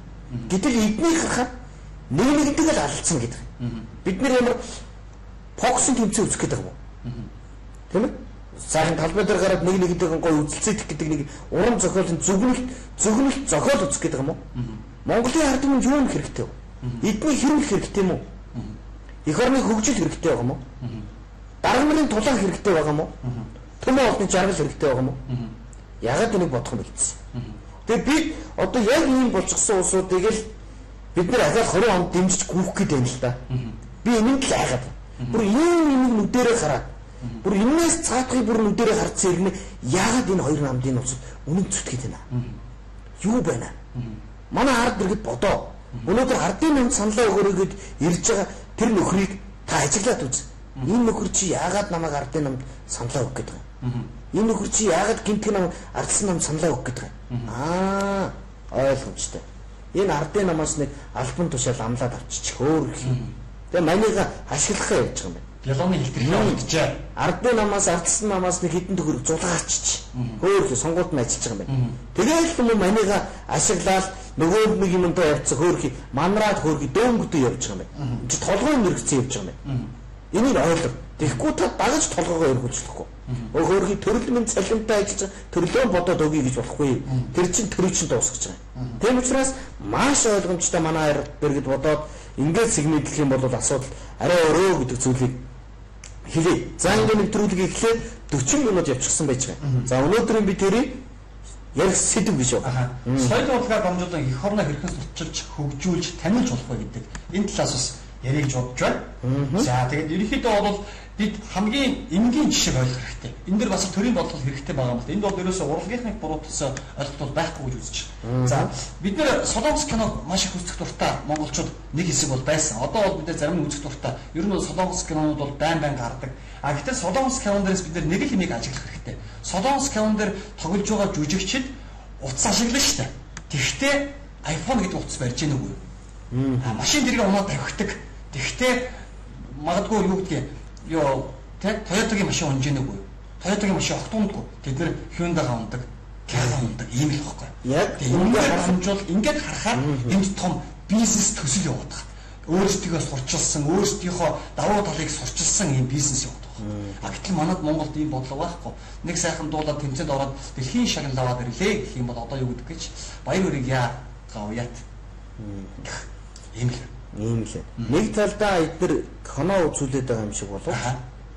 Гэтэл эдний харахад нэгнийгээ л алдсан гэдэг. Бид нэр ямар фокусын тэмцээн үзэх гэдэг юм уу? Тийм ээ? Сайхан талбай дээр гараад нэгнийгээ гоё үзэлцээх гэдэг нэг уран зохиолын зөвгнөлт зохиол үзэх гэдэг юм уу? Монголын ард түмэнд юу хэрэгтэй вэ? Эдний хэрэг хэрэгтэй юм уу? Эх орны хөгжил хэрэгтэй байгаа юм уу? Дарга нарын тулаан хэрэгтэй байгаа юм уу? Төмөн олонний жаргал хэрэгтэй байгаа юм уу? Ягаад энийг бодох юм бэ гэсэн. Тэгээ бид одоо яг ийм болчихсон улсуудыг л бид нэр ахаад 20 онд дэмжиж гүйх гээд байна л да. Би энэнд л айгаад. Бүр ийм нүдэрээ хараад бүр энэс цаатгыг бүр нүдэрээ харцсан ирнэ. Яагаад энэ хоёр намдын улсад үнэн зүтгэж байна? Юу байна? Манай ард иргэд бодоо. Өнөөдөр ардын намд саналаа өгөөрэй гэд ирж байгаа тэр нөхрийг та ажиглаад үз. Энэ нөхөр чи яагаад намайг ардын намд саналаа өгөх гээд байгаа? Энэ нөхөр чи яагаад гинтг нам ардсан намд саналаа өгөх гээд байгаа? Ойлгомжтой. Энэ ардын намаас нэг альбан тушаал амлаад авчиж хөөх юм. Тэгээ манайга ашиглахаа явж байгаа юм байна. Ялооны хэлтэрхий олдчихаа. Ардын намаас ардсан намаас нэг хэдэн төгрөг зулгаачих. Хөөх сонгуульд нь ажиллаж байгаа юм байна. Тэгээд л юм манайга ашиглаад нөгөө нэг юмд явцсан хөөх манраад хөөх дөөнгөдөө явж байгаа юм байна. Чи толгойн мэрэгцэн явж байгаа юм байна. Энийг ойлго. Тэгэхгүй та дагаж толгойгоо өргүүлчихлэхгүй. Хөөхий төрөлмөн цалинтай ажиллаж төрлөө бодоод өгье гэж болохгүй. Тэр чин төрөчөнд дуусгаж байгаа. Тийм учраас маш ойлгомжтой манай хайр дэргэд бодоод ингээд сегмэдлэх юм бол асуудал арай өрөө гэдэг зүйлийг хэлье. За ингээд нэг төрөлгийг эхлээд 40 минут явчихсан байж байгаа. За өнөөдрийн би тэрийг ярих сэдв гэж байна. Соёл урлагаар дамжуулан эх орноо хэрхэн сурчилж, хөгжүүлж, танилж болох вэ гэдэг энэ талаас бас ярих бодож байна. За тэгээд ерөнхийдөө бол бид хамгийн энгийн жишээг ойлгох хэрэгтэй. Энэ дэр бас төрийн бодлого хэрэгтэй байгаа юм л да. Энд бол ерөөсөө урлагийнхны буруутгасан ойлголт бол байхгүй гэж үзэж байна. За бид нэр солонгос киног маш их үзэх дуртай монголчууд нэг хэсэг бол байсан. Одоо бол бид зарим нь үзэх дуртай. Ер нь бол солонгос кинонууд бол байн гардаг. А гэтэл солонгос кинон дээрээс бид нэг л хэнийг ажиглах хэрэгтэй. Солонгос кинон дээр тоглож байгаа жүжигчид утас ашиглана шүү дээ. Тэгвэл iPhone гэдэг утас барьж гэнэ үгүй. Машин дэргээ унаад тавхидаг. Тэгвэл магадгүй юу гэдгийг Toyota-гийн машин унж гэнэ үгүй. Toyota-гийн машин огтундгүй. Тэд нэр Hyundai-га ундаг, Kia-га ундаг ийм л байхгүй. Яг ингээд харамжуул ингээд харахаар энд том бизнес төсөл яваад байгаа. Өөрсдийгөө сурчилсан, өөрсдийнхөө давуу талыг сурчилсан ийм бизнес яваад байгаа. А гэтэл манад Монголд ийм бодлого байхгүй. Нэг сайхан дуулаад тэмцээнд ороод дэлхийн шагнал аваад ирлээ гэх юм бол одоо юу гэдэг гэж баяр үрийг яа гавьяат. Ийм л. Нэг талдаа эдгээр кино үзүүлээд байгаа юм шиг болов.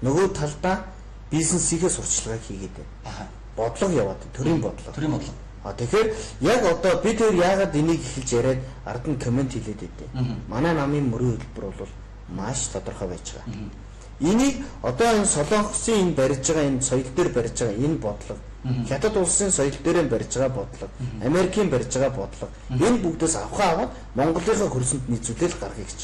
Нөгөө талдаа бизнесийнхээ сурчлагыг хийгээд байна. бодлого яваад төрийн бодлого. Төрийн бодлого. Тэгэхээр яг одоо бид хоёр яагаад энийг эхэлж яриад ард нь комент хийлээд байдэ. Манай намын мөрийн хөтөлбөр бол маш тодорхой байж байгаа. Энийг одоо энэ Солонгосын энэ барьж байгаа энэ соёл дээр барьж байгаа энэ бодлого, хятад улсын соёл дээр барьж байгаа бодлого, Америкийн барьж байгаа бодлого энэ бүгдээс аваад Монголынхаа хөрсөнд нийцүүлэл гаргая гэж.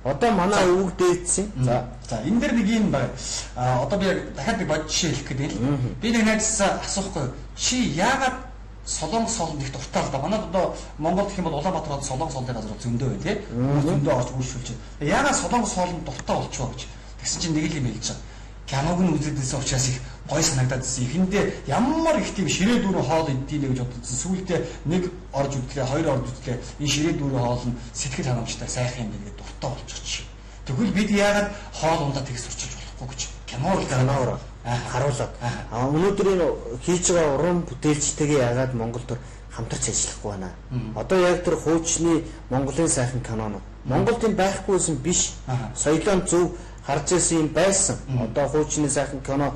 Одоо манай өвөг дээдсэн. За энэ дээр нэг юм байна. Одоо би дахиад нэг бодож хэлэх гэдэг л. Би нэг найзсаа асуухгүй. Чи яагаад Солонгос хоолнд их дуртай л да. Манайд одоо Монгол гэх юм бол Улаанбаатар Солонгос хоолны газар зөндөө байна тий. Зөндөө орж үйлшүүлж. Яагаад Солонгос хоолнд дуртай болчихоо гэж. Тэгсэн чинь нэг л юм хэлж байгаа. Киног нь үзэдсэн учраас их гой санагдаад ирсэн. Эхэндээ ямар их тийм ширээ дүүрэн хоол идэв гэж бодсон. Сүүлдээ нэг орж үтлээ, хоёр орж үтлээ. Энэ ширээ дүүрэн хоол нь сэтгэл хангамжтай сайхан юм гэдэг дуртай болчихчих. Тэгвэл бид яагаад хоол ундаа тэгс сурчиж болохгүй гэж. Киноор харуулад. Өнөөдөр энэ хийж байгаа уран бүтээлчтэйгээ яагаад Монгол төр хамтарч ажиллахгүй байна. Одоо яг тэр хуучны Монголын сайхан кинонууд. Монголд энэ байхгүйсэн биш. Соёлын зөв харж ирсэн юм байсан. Одоо хуучны сайхан кино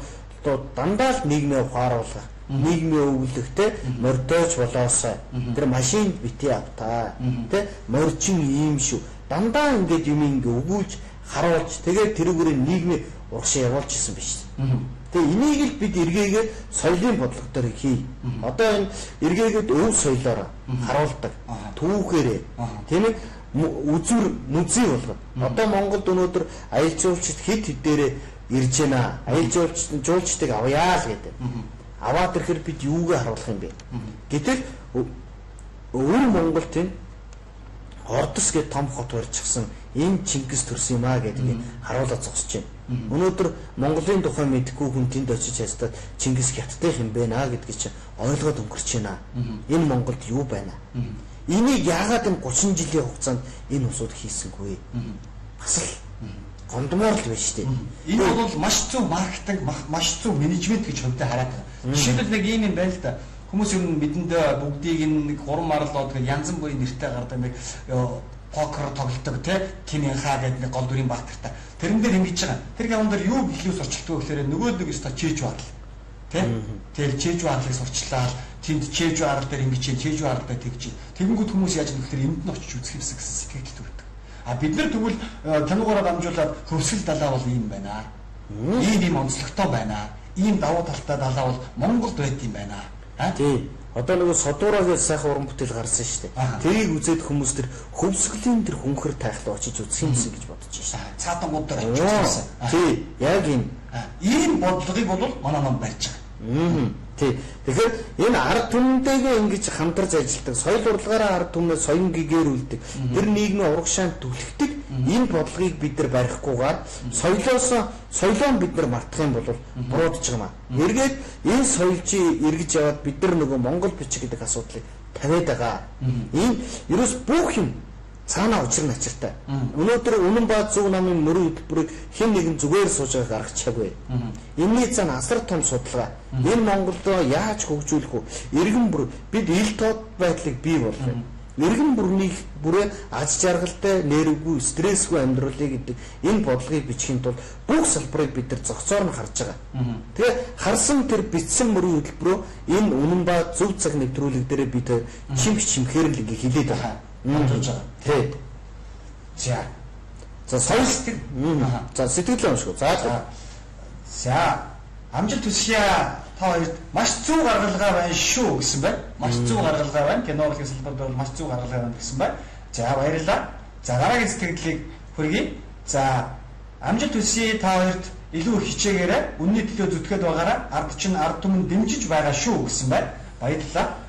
дандаа л нийгмээ ухааруулах, нийгмийн өвлөгтэй мордож болоосоо. Тэр машин бити автаа. Тэ морчин юм шүү. Дандаа ингээд юм ингээ өгүүлж харуулж тэгээд тэрүүгээр нийгмийн урагшаа явуулж исэн биш. Тэгээ энийг л бид эргээгээд соёлын бодлого дээр хий. Одоо энэ эргээгээд өв соёлоор харуулдаг. Түүхээрээ тийм ээ үзүр музей болгоод. Одоо Монголд өнөөдөр аялал жуулчид хэд хэдээрээ ирж байна. Аялал жуулчдыг авъя л гэдэг. Аваад ирэхээр бид юугээ харуулах юм бэ? Гэтэл өвөр Монголд энэ Ордос гээд том хот барьчихсан энэ Чингис төрсөн юм аа гэдгийг харуулж зогсож байна. Өнөөдөр Монголын тухай мэдхгүй хүн тэнд очиж хастаад Чингис хятадтай юм бэ наа гэдгийг чинь ойлгоод өнгөрч байна. Энэ Монголд юу байна? Энийг яагаад энэ 30 жилийн хугацаанд энэ усууд хийсэнгүй? Бас л гомдмоор л байна шүү дээ. Энэ бол маш зөв маркетинг, маш зөв менежмент гэж хөвдө хараад байна. Жишээлбэл нэг юм байна л да. Хүмүүс ер нь бидэнд бүгдийг нэг 3 марлоод гэх янз бүрийн нэртэй гардаг нэг покер тоглолтог тийм хаа гэдэг нэг гол дүрийн баатартай. Тэрэн дээр ингэж байгаа. Тэр гаван дээр юу хэлхийс орчилдог гэхээр нөгөө нэг өста чээж баатал. Тэгэл чээж баатлыг сурчлаа. Тэнд чээж баатал дээр ингэж чээж бааталтай тэгж. Тэгэнгүүт хүмүүс яаж нэхлээр энд нь очиж үзэх юмсан гэсэн сэтгэл төрдөг. А бид нар тэгвэл киногоор дамжуулаад хөвсгөл далаа бол ийм байна. Ийм онцлогтой байна. Ийм давуу талтай далаа бол Монголд байд юм байна. Тий. Одоо нөгөө содураа гэж сайхан уран бүтээл гарсан шүү дээ. Тэрийг үзээд хүмүүс тэр хөвсгөлийн тэр хүнхэр тайхлаа очиж үзэх юмсан гэж бодож байна. Цаатангууд дээр очиж үзсэн. Тий. Яг ийм бодлогыг бол манай нам барьж байгаа. Тий. Тэгэхээр энэ ард түмнтэйгээ ингэж хамтарч ажилладаг, соёл урлагаараа ард түмнээ соён гэгэрүүлдэг. Тэр нийгмийн урагшаанд түлхдэг энэ бодлогыг бид нар барихгүйгээр соёлоо бид нар мартах юм бол буруудаж байгаа юм. Эргээд энэ соёлжи эргэж яваад бид нар нөгөө Монгол бичиг гэдэг асуудлыг тавиад байгаа. Энэ ерөөс бүх юм цаанаа учир начиртай. Өнөөдөр Үнэнбаат зөв намын мөрийн хөтөлбөрийг хэн нэгэн зүгээр сууж байгааг гаргачаагүй. Энэний цаана асар том судалгаа. Энэ Монголд яаж хөгжүүлэх вэ? Иргэн бүр бид ил тод байдлыг бий болгоё. Иргэн бүрээ аз жаргалтай, нэрвгүй, стрессгүй амьдруулъя гэдэг энэ бодлогыг бичихын тулд бүх салбарыг бид нар зохицоор нь харж байгаа. Тэгээ харсан тэр бичсэн мөрийн хөтөлбөрөө энэ Үнэнбаат зөв цаг нэвтрүүлэг дээр бид чимхээр л ингэ хилээд байгаа. Тий. За соёл сэтгэл. За сэтгэл өмшгөө. За амжилт хүсье та хоёрт маш зөв гаргалгаа байна шүү гэсэн байна. Маш зөв гаргалгаа байна. Киногийн салбарт бол маш зөв гаргалгаа байна гэсэн байна. За баярлалаа. За дараагийн сэтгэлдлийг хүргэе. За амжилт хүсье та хоёрт илүү хичээгээрэй. Үнний төлөө зүтгээд байгаараа ард чинь ард түмэн дэмжиж байгаа шүү гэсэн байна. Баярлалаа.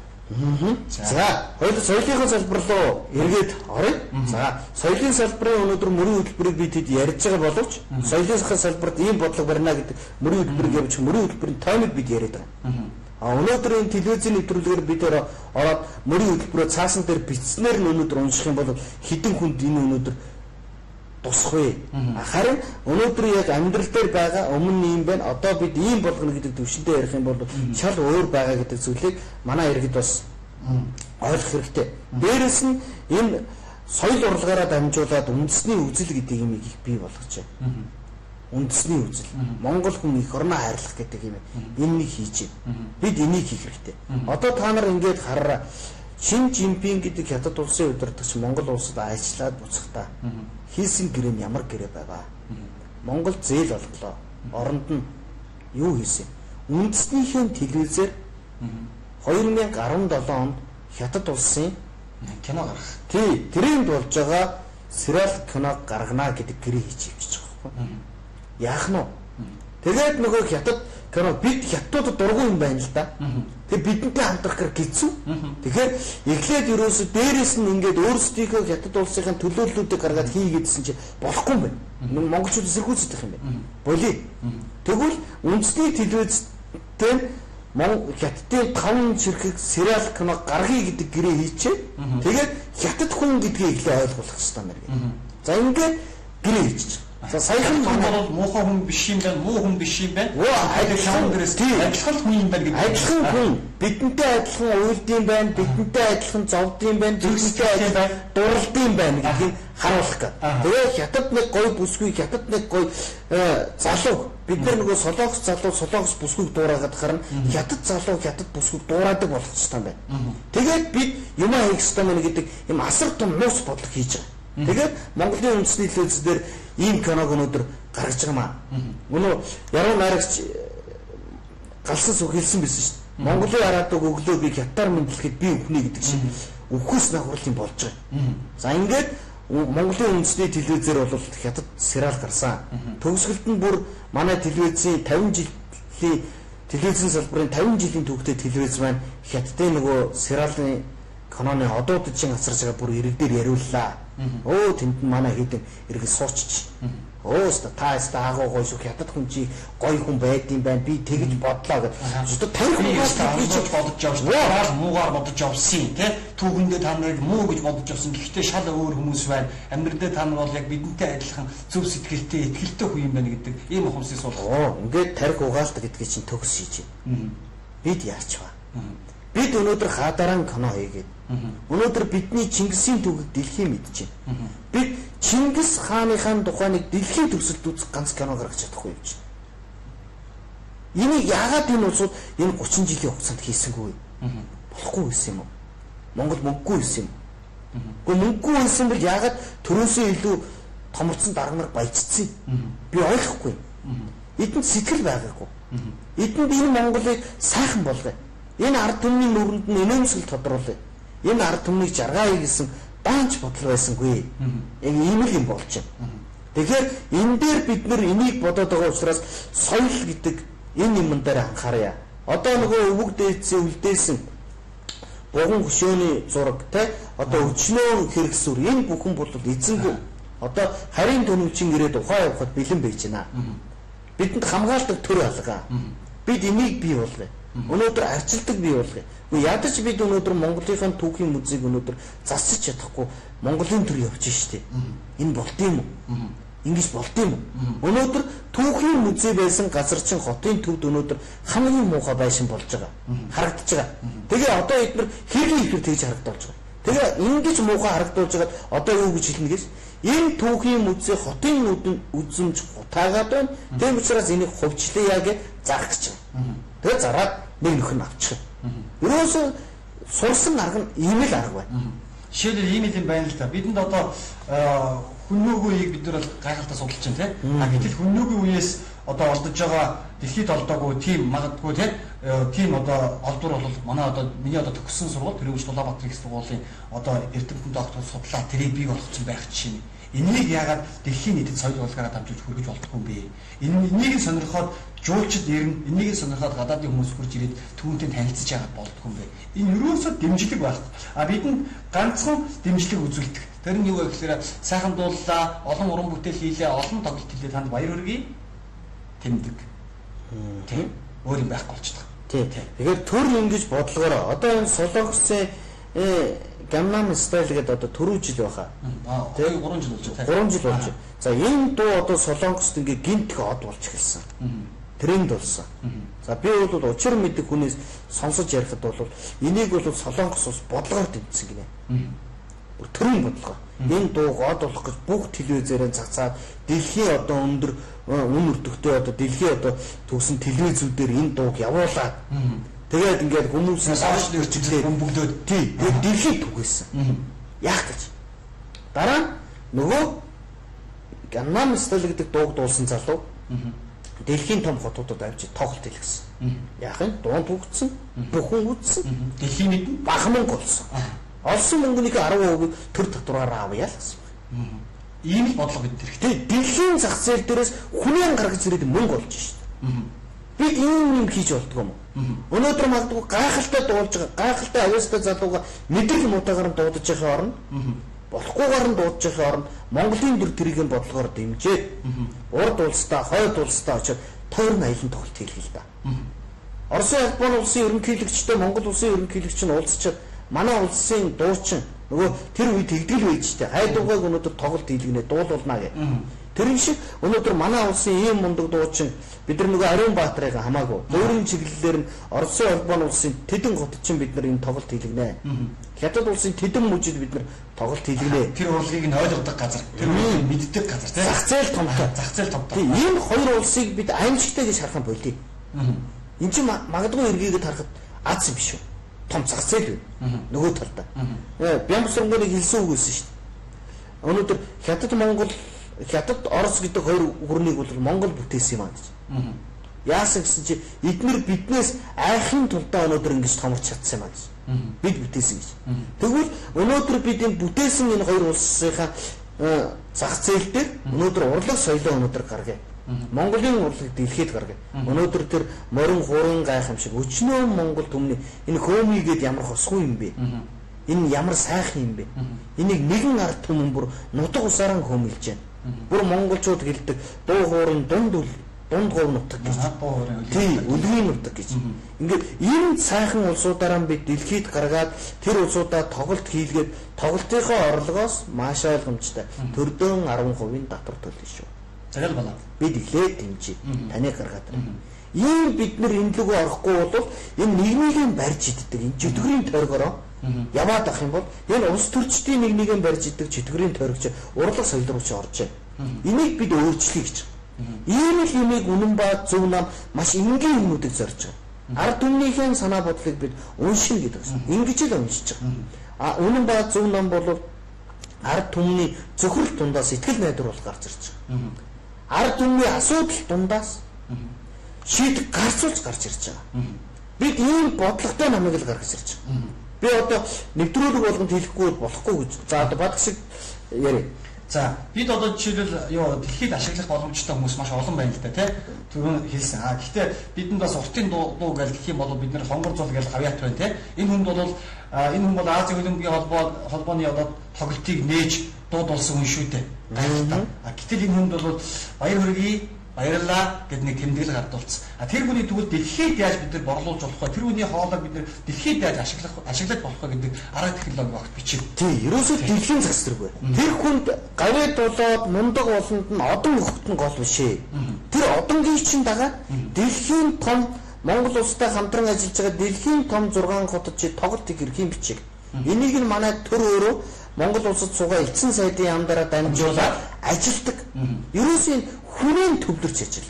За хоёул соёлын салбар руу эргээд оръё. За соёлын салбарын өнөөдөр мөрийн хөтөлбөрийг бид хэд ярьж байгаа боловч соёлын салбарт ийм бодлого барина гэдэг мөрийн хөтөлбөрийг явуулж мөрийн хөтөлбөрийн тоймыг бид яриад байгаа. Өнөөдөр энэ телевизийн нэвтрүүлгээр бид ороод мөрийн хөтөлбөрөө цаасан дээр бичснээр нь өнөөдөр унших юм бол хэдэн хүнд энэ өнөөдөр тусах вэ? Харин өнөөдөр яг амьдрал дээр байгаа өмнө юм байна. Одоо бид ийм болгоно гэдэг төвшөнтэй ярих юм бол шал өөр байгаа гэдэг зүйлийг манай иргэд бас ойлгох хэрэгтэй. Дээрээс нь энэ соёл урлагаараа дамжуулаад үндэсний үзэл гэдэг юмыг их бий болгож байна. үндэсний үзэл. Монгол хүн их орноо хайрлах гэдэг юм. Энийг хийж байна. Бид энийг хийх хэрэгтэй. Одоо та нар ингээд хараа Шин Жинпинг гэдэг хятад улсын удирдагч Монгол улсад ажиллаад буцахдаа хийсэн гэрээ нь ямар гэрээ байгаа. Монгол зээл болголоо. Оронд нь юу хийсэн? Үндэснийхэн телевизээр 2017 онд хятад улсын кино гаргах. Тий, тренд болж байгаа сериал кино гаргана гэдэг гэрээ хийж ивчиж байгаа байхгүй. Яах нь вэ? Тэгээд нөгөө хятад кино бид хятадууд дургуй юм байна л да. Тэгээд бидэнтэй хамтрах гэр гизүү. Тэгэхээр эхлээд ерөөсө дээрээс нь ингээд өөрсдийнхөө хятад улсынхаа төлөөллүүдийг гаргаад хийгээдсэн чи болохгүй юм байна. Монголчууд эсэргүүцэх юм байна. Болий. Тэгвэл үндэсний телевизтэй хятадын 5 ширхэг сериал кино гаргая гэдэг гэрээ хийчээ. Тэгээд хятад хүн гэдгийг эхлээ ойлгуулах хэрэгтэй мэр гэ. За ингээд гэрээ хийчих. За саяхан бол муухай хүн биш юм байна, муу хүн биш юм байна. Адилхан хүн юм байна гэдэг. Адилхан хүн бидэнтэй адилхан уйлдсан байна, бидэнтэй адилхан зовдсон байна, бидэнтэй адилхан дурлдсан байна гэдгийг харуулах гээд. Тэгээ хятад нэг гоё бүсгүй, хятад нэг гоё залуу бид нар нөгөө солонгос залуу солонгос бүсгүйг дуурайгаад харна. Хятад залуу хятад бүсгүйг дуурайдаг болох хэрэгтэй байна. Тэгээд бид юм хийх хэрэгтэй мэн гэдэг юм асар том нууц бодлого хийж байгаа. Тэгээд Монголын үндэсний телевизээр ийм киног өнөөдөр гаргаж байгаа маа. Өнөө яруу найрагч галсан сүх хэлсэн байсан шүү дээ. Монголын араадаг өглөө би хятаар мэдлэхэд би өхнө гэдэг шиг өхөөс нахурлын болж байгаа. За ингээд Монголын үндэсний телевизээр бол хятад сериал гарсан. Төгсгөлд нь бүр манай телевизийн 50 жилийн телевизийн салбарын 50 жилийн түүхтэй телевиз маань хятадын нөгөө сериалын каноны одуудчин асарж байгаа бүр ирэг дээр яриуллаа. Өө тэнд нь манай хэдэн иргэн суучч. Өөстө тааста агуу гоё шүү хятад хүн чи гоё хүн байдсан байна. Би тэгж бодлоо гэж. Зөвхөн тарих хийж бодож явж муугаар бодож явсан тий. Түүхэндээ та нарыг муу гэж бодож явсан. Гэхдээ шал өөр хүмүүс байна. Амьдралдаа та нар бол яг бидэнтэй адилхан зөв сэтгэлтэй, итгэлтэй хүн юм байна гэдэг ийм ухамсыг суулгав. Ингээд тарих угаалт гэдгийг чинь төгс хийж байна. Бид яач ба. Бид өнөөдөр хаадаран кино хийгээд өнөөдөр бидний Чингисийн түүхийг дэлхийн мэдж байна. Бид Чингис хааныхаа тухайг дэлхийн төсөлд үзэх ганц кино гаргаж чадахгүй юм чинь. Энийг яагаад энэ улсууд энэ 30 жилийн хугацаанд хийсэнгүй? Болохгүй байсан юм уу? Монгол мөнгөгүй байсан юм. Гэхдээ мөнгөгүй байсан бол яагаад төрөөсөө илүү томорцсон дарга нар баяжцсан? Би ойлгохгүй. Эдэнд сэтгэл байгаагүй. Эдэнд энэ Монголыг сайхан болгоё. Энэ ард түмний нүрэнд нь инээмсэл тодруулъя. Энэ ард түмнийг жаргая гэсэн даанч бодол байсангүй. Яг ийм л юм болж байна. Тэгэхээр энэ дээр бид нэр энийг бодоод байгаа учраас соёл гэдэг энэ юм дээр анхаарая. Одоо нөгөө өвөг дээдсийн үлдээсэн буган хөшөөний зураг те одоо өчнөө хэрэгсүр энэ бүхэн бол эзэнгүй. Одоо харийн төнөвчин ирээд ухаан явахад бэлэн байж байна. Бидэнд хамгаалдаг төр алгаа. Бид энийг бий болгоё. Өнөөдөр арчилдаг бий болгоё. Ядаж бид өнөөдөр Монголынхаа түүхийн музейг өнөөдөр засаж чадахгүй Монголын төр явж штэ. Энэ болд юм уу? Ингэж болд юм уу? Өнөөдөр түүхийн музей байсан газар чин хотын төвд өнөөдөр хамгийн муухай байшин болж байгаа. Харагдаж байгаа. Тэгээ одоо эдгээр хэрэг ихэр тэгж харагдаж байгаа. Тэгээ ингэж муухай харагдуулж байгаад одоо юу гэж хэлнэ гэж энэ түүхийн музей хотын нүдэн үзэмж хутаагаад байна. Тийм учраас энийг хувьчлаа гэж зарах гэж байна. Тэгээ зараад нэг нөхөр авчих. Ерөөсөө сурсан арга нь ийм л арга байна. Жишээлбэл ийм юм байна л да. Бидэнд одоо хүннөөгүй үеийг бид нар бол гайхалтай судалж байна тийм. Гэтэл хүннөөгүй үеэс одоо олдож байгаа дэлхийд олдоогүй тийм магадгүй тийм одоо олдвор бол манай одоо миний одоо төгссөн сургууль Тэрэгч Улаанбаатар их сургуулийн одоо Эрдэмтэн доктор судлаа тэрийг бий болгосон байх чинь. Энийг яагаад дэлхийн нийтэд соёл болгоороо дамжуулж хүргэж болтгүй юм бэ? Энийг сонирхоод жуулчид ирнэ. Энийг сонирхоод гадаадын хүмүүс хурж ирээд түүнтэй танилцж яагаад болтгүй юм бэ? Энэ ерөөсөө дэмжлэг байх. Бидэнд ганцхан дэмжлэг үзүүлдэг. Тэр нь юу вэ гэхээр сайхан дууллаа, олон уран бүтээл хийлээ, олон тоглолт хийлээ танд баяр хүргэе. Тэмдэг. Тийм. Өөр юм байхгүй болчихдог. Тийм. Тэгэхээр төр ингэж бодлогоор одоо энэ Солонгосын Gangnam Style гэдэг одоо түрүү жил байхаа. Тэгээ 3 жил болж байна. 3 жил болж байна. За энэ дуу одоо Солонгост ингээ гинтх од болж эхэлсэн. Тренд болсон. За би бол учир мэддэг хүнээс сонсож ярихад бол энийг бол Солонгос ус бодлогоор тэмцсэн гинэ. бүр төрийн бодлого. Энэ дуу гоод болох гэж бүх телевизээрээ цацаад дэлхийн одоо өндөр үн өртөгтэй одоо дэлхийн одоо төгсөн телевизүүдээр энэ дууг явуулаад тэгээд ингээд хүмүүсийн сошиал нэрчилгээ бөмбөгдөөд тэгээд дэлхийд түгээсэн. Яах гэж. Дараа нь нөгөө Gangnam Style гэдэг дууг дуулсан залуу дэлхийн том хотуудад авчид тоглолт хийлгэсэн. Яах вэ? Дуун түгцсэн, бүхэн үтсэн, дэлхийн мэдэн бага мөнгө олсон. Олсон мөнгөний 10% төр татвараараа авъя л гэсэн. Ийм л бодлого бид хэрэгтэй. Дэлхийн зах зээл дээрээс хүнээ гаргаж ирээд мөнгө олж шээ. Би ийм хийж болдгоо юм. Өнөөдөр магадгүй гайхалтай дуулж байгаа, гайхалтай авьяастай залууга мэдрэл мутагаар дуудаж байгаа орно. Болохгүйгээр нь дуудаж байгаа орно. Монголын дүр тэргийн бодлогоор дэмжээд урд улстай, хойд улстай очиод тойрон аялын тоглолт хийлгэл л да. Оросын Японы улсын ерөнхийлөгчтэй Монгол улсын ерөнхийлөгч нь уулзчаад манай улсын дуучин нөгөө тэр үед тэгдэл байжтэй. Хайдуугайг өнөөдөр тоглолт хийлгэнэ дуулуулна гэх. Тэр шиг өнөөдөр манай улсын ийм мундаг дуучин бид нар нөгөө Ариун Баатарыг хамаагүй өөрийн чиглэлээр нь Оросын Японы улсын тэдэн гот чинь бид нар энэ тоглолт хийлгэнэ. Хятад улсын тэдэн мужид бид нар тоглолт хийлгэнэ. Тэр урлагийг нь ойлгодог газар, тэр урлагийг мэддэг газар тийм. Зах зээл томтой. Зах зээл томтой. Энэ хоёр улсыг бид аимшигтай гэж харах юм болий. Энд чинь магадгүй эргээгээд харахад аз биш үү? Том зах зээл үү? Нөгөө талдаа. Бямбсрангыг хэлсэн үг байсан шүү дээ. Өнөөдөр Хятад Орос гэдэг хоёр гүрнийг бол Монгол бүтээсэн юм аа гэж. Яасан гэсэн чи эдгээр биднээс айхын тулдаа өнөөдөр ингэж томорч чадсан юм аа гэж. Бид бүтээсэн гэж. Тэгвэл өнөөдөр бид энэ бүтээсэн энэ хоёр улсынхаа зах зээл дээр өнөөдөр урлаг соёлоо өнөөдөр гаргая. Монголын урлаг дэлхийд гаргая. Өнөөдөр тэр морин хуурын гайхамшиг өчнөө Монгол түмний энэ хөөмийгээд ямар хосгүй юм бэ? Энэ ямар сайхан юм бэ? Энийг нэгэн ард түмэн бүр нутаг усаараа хөөмөлж байна. Бүр монголчууд хэлдэг дуу хуурын дунд гов нутаг гэж. Тийм, үлгийн нутаг гэж. Ингээд энэ сайхан улсуудаараа бид дэлхийд гаргаад тэр улсуудаа тоглолт хийлгээд тоглолтынхоо орлогоос маш ойлгомжтой төрдөн 10% татвар төлнө шүү. Тэгэл болоо. Бид эхлээд дэмжиж таныг гаргаад байна. Ийм бид нар энэ лүгөө орохгүй бол энэ нэгнийг барьж иддэг энэ чөтгөрийн тойргороо яваад ах юм бол энэ улс төрчдийн нэгнийг барьж иддэг чөтгөрийн тойрогч урлаг соёл руу ч орж байна. Энийг бид өөрчлөе гэж. Ийм л юмыг үнэн ба зөв нам маш энгийн юмнуудыг зорж байгаа. Ард түмнийхээ санаа бодлыг бид уншина гэдэг байна. Ингэж л уншиж байгаа. Үнэн ба зөв нам бол ард түмний зөвхөрл дундаас сэтгэл найдвар гарч ирж байгаа. Ард түмний асуудал дундаас шийдэл гарцуулж гарч ирж байгаа. Бид ийм бодлоготой намайг л гаргаж ирж байгаа. Би одоо нэвтрүүлэг болгонд хэлэхгүй болохгүй гэж. За одоо бат шиг яри. За бид одоо жишээлбэл дэлхийд ашиглах боломжтой хүмүүс маш олон байна л да тий. Түрүүн хэлсэн. Гэхдээ бидэнд бас уртын дуу гэж гэх юм бол бид нэр хонгор зул гэж авьяат байна тий. Энэ хүн бол Азийн хөлбөмбөгийн холбооны одоо тоглолтыг нээж дуудулсан хүн шүү дээ. Гэтэл энэ хүн бол баяр хүргэе баярлаа гэд нэг тэмдэглэл гардуулсан. Тэр хүний тэгвэл дэлхийд яаж бид нар борлуулж болох вэ? Тэр хүний хоолойг бид нар дэлхийд яаж ашиглаж болох вэ гэдэг арга технологи багт бичиг. Тийм, ерөөсөө дэлхийн засварг байна. Тэр хүнд гавьяд болоод мундаг болонд нь одон өгөхт нь гол биш ээ. Тэр одонгийн чинь дагаад дэлхийн том Монгол улстай хамтран ажиллаж байгаа дэлхийн том 6 хотод чи тоглолт хэрхэн бичиг. Энийг нь манай төр өөрөө Монгол улсад суугаа эцсийн сайдын яамдаараа дамжуулаад ажилдаг. Ерөөсөө хүнээ төвлөрч ажил.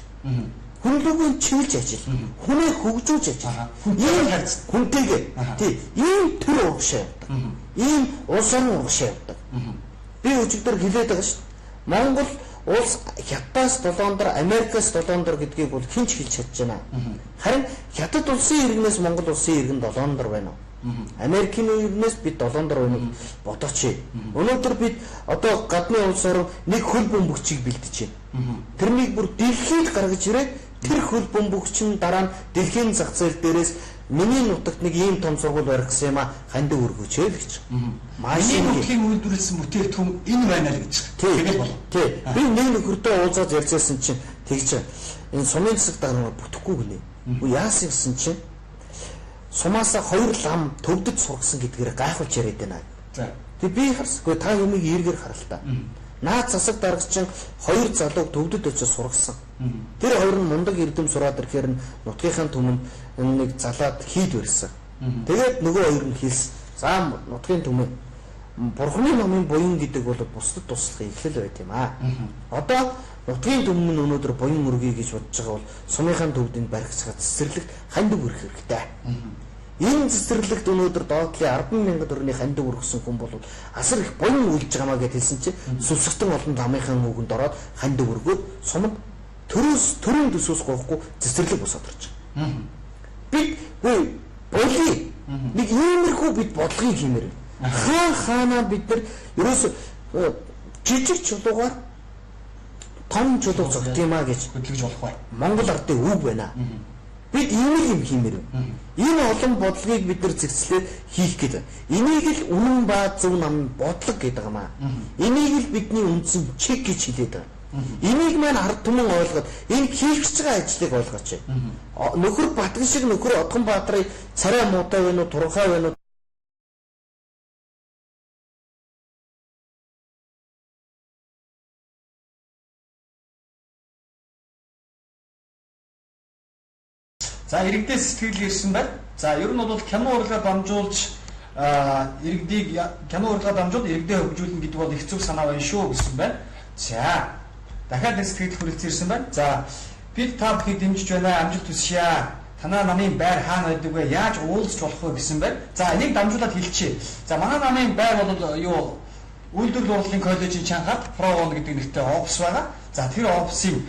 Хүнлүүгийн чиглэж ажил. Хүнээ хөгжүүлж ажил. Ийм хүнтэйгээ. Тийм. Ийм төр урагшаа явдаг. Ийм улс орон урагшаа явдаг. Би өчигдөр хэлээд байгаа шүү дээ. Монгол улс Хятадаас 7 дор, Америкаас 7 дор гэдгийг бол хэн ч хэлж чадж байна. Харин Хятад улсын иргэнээс Монгол улсын иргэн 7 дор байна уу? Америкийн иргэнээс бид 7 дор байна бодооч. Өнөөдөр бид одоо гадны улс орон нэг хөл бөмбөгчийг бэлдэж байна. Тэрнийг бүр дэлхийд гаргаж ирээд тэр хөл бөмбөгч нь дараа нь дэлхийн зах зээл дээрээс миний нутагт нэг ийм том сургууль барих гэсэн юм а ханд өргөж л гэж. Машин нутгийн үйлдвэрлэсэн бүтээгдэхүүн энэ байна л гэж. Тэгэл бол. Тий. Би нэг нөхөртөө уулзаад ярьжсэн чинь тэгж энэ сумын засаг дарга бүтэхгүй гинэ. Яасан гэсэн чинь сумаасаа 2 лам төвдөж сургасан гэдгээр гайхуулж яриад байна. За. Тэг би харсгүй та юмыг эргээр харалтаа. Наад засаг дарга чинь 2 залууг төвдөд очиж сургасан. Тэр хоёр нь мундаг эрдэм сураад ирэхээр нутгийнхаа түмэнд нэг залаад хийд барьсан. Тэгээд нөгөө хоёр нь хэлсэн. За нутгийн түмэн Бурхны номын буян гэдэг бол бусдад туслахын эхлэл байт юм аа. Одоо нутгийн түмэн өнөөдөр буян өргөе гэж бодож байгаа бол сумынхаа төвдөнд баригцгаад цэцэрлэгт хандив өрөх хэрэгтэй. Энэ цэцэрлэгт өнөөдөр доотлын 10,000 төгрөгийн хандив өргөсөн хүн бол асар их буян үйлж байгаамаа гэж хэлсэн чинь сүлсгтэн олон ламынхаа үгэнд ороод хандив өргөөд сумд төрийн төсөөс гоохгүй цэцэрлэг босоод орж байгаа. Бид боли нэг иймэрхүү бид бодлогыг хиймээр. Хаана бид нар ерөөс жижиг чулуугаар том чулуу зогт юмаа гэж хөдөлгөж болох бай. Монгол ардын үг байна. Бид ийм юм хиймээр байна. Энэ олон бодлогыг бид нар зэгцлээд хийх гэдэг. Энийг л үнэн ба зөв нам бодлого гэдэг юм аа. Энийг л бидний үндсэн чек гэж хэлээд байгаа. Энийг маань ард түмэн ойлгоод энэ хийх гэж байгаа ажлыг ойлгооч. Нөхөр Батган шиг нөхөр Одгон Баатрын царай муутай вэ нү турхай вэ нү За иргэдээ сэтгэл ирсэн байна. За ер нь бол кино урлагаар дамжуулж иргэдийг кино урлагаар дамжуулж иргэдээ хөгжүүлнэ гэдэг бол их зөв санаа байна шүү гэсэн байна. За дахиад нэг сэтгэл хүрэлцэн ирсэн байна. За бид та бүхий дэмжиж байна. Амжилт хүсье. Танаа намын байр хаана байдаг вэ? Яаж уулзч болох вэ гэсэн байна. За энийг дамжуулаад хэлчихье. За манай намын байр бол юу Үйлдвэрлэл урлагийн коллежийн чангаар Провон гэдэг нэртэй офис байгаа. За тэр офисын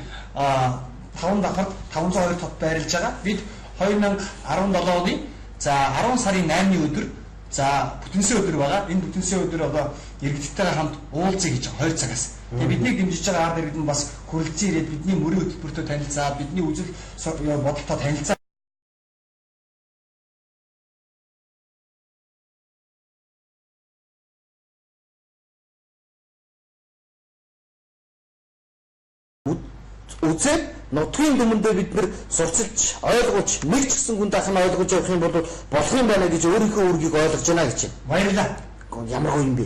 5 давхарт 502 тот байрлаж байгаа. Бид 2017 оны за 10 сарын 8-ны өдөр за бүтэнсээ өдөр байгаа. Энэ бүтэнсээ өдөр одоо иргэдтэйгээ хамт уулзъя гэж 2 цагаас. Тэгээ биднийг дэмжиж байгаа ард иргэд нь бас хүрэлцэн ирээд бидний мөрийн хөтөлбөртөө танилцаад бидний үзэл бодолтой танилцаад үзээд нутгийн түмэндээ бид нар сурцалж ойлгуулж нэг ч гэсэн хүн дахин ойлгож явах юм бол болох юм байна гэж өөрийнхөө үргийг ойлгож байна гэж байна. баярлалаа. Ямар гоё юм бэ?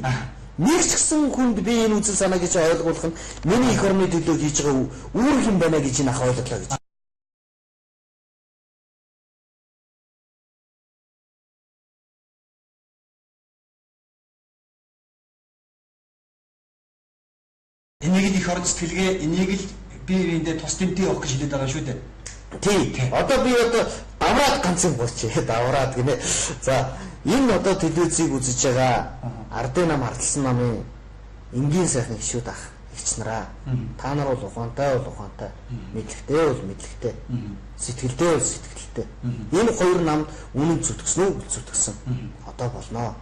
Нэг ч гэсэн хүнд би энэ үзэл санаа гэж ойлгуулах нь миний эх орны төлөө хийж байгаа үүрэг юм байна гэж энэ ах ойлголоо гэж. Энийг л их орон сэтгэлгээ, энийг л би эндээ тус тэмдэг явах гэж хэлээд байгаа шүү дээ. Тий. Одоо би давраад ганц юм болчих. Давраад гинэ. За энэ одоо телевизийг үзэж байгаа ардын нам харталсан намын энгийн сайхан гişүүд ах ихч нараа. Та нар бол ухаантай, мэдлэгтэй бол мэдлэгтэй. Сэтгэлтэй бол сэтгэлтэй. Энэ хоёр намд үнэн зүтгэсэн үү? Зүтгэсэн. Одоо болноо.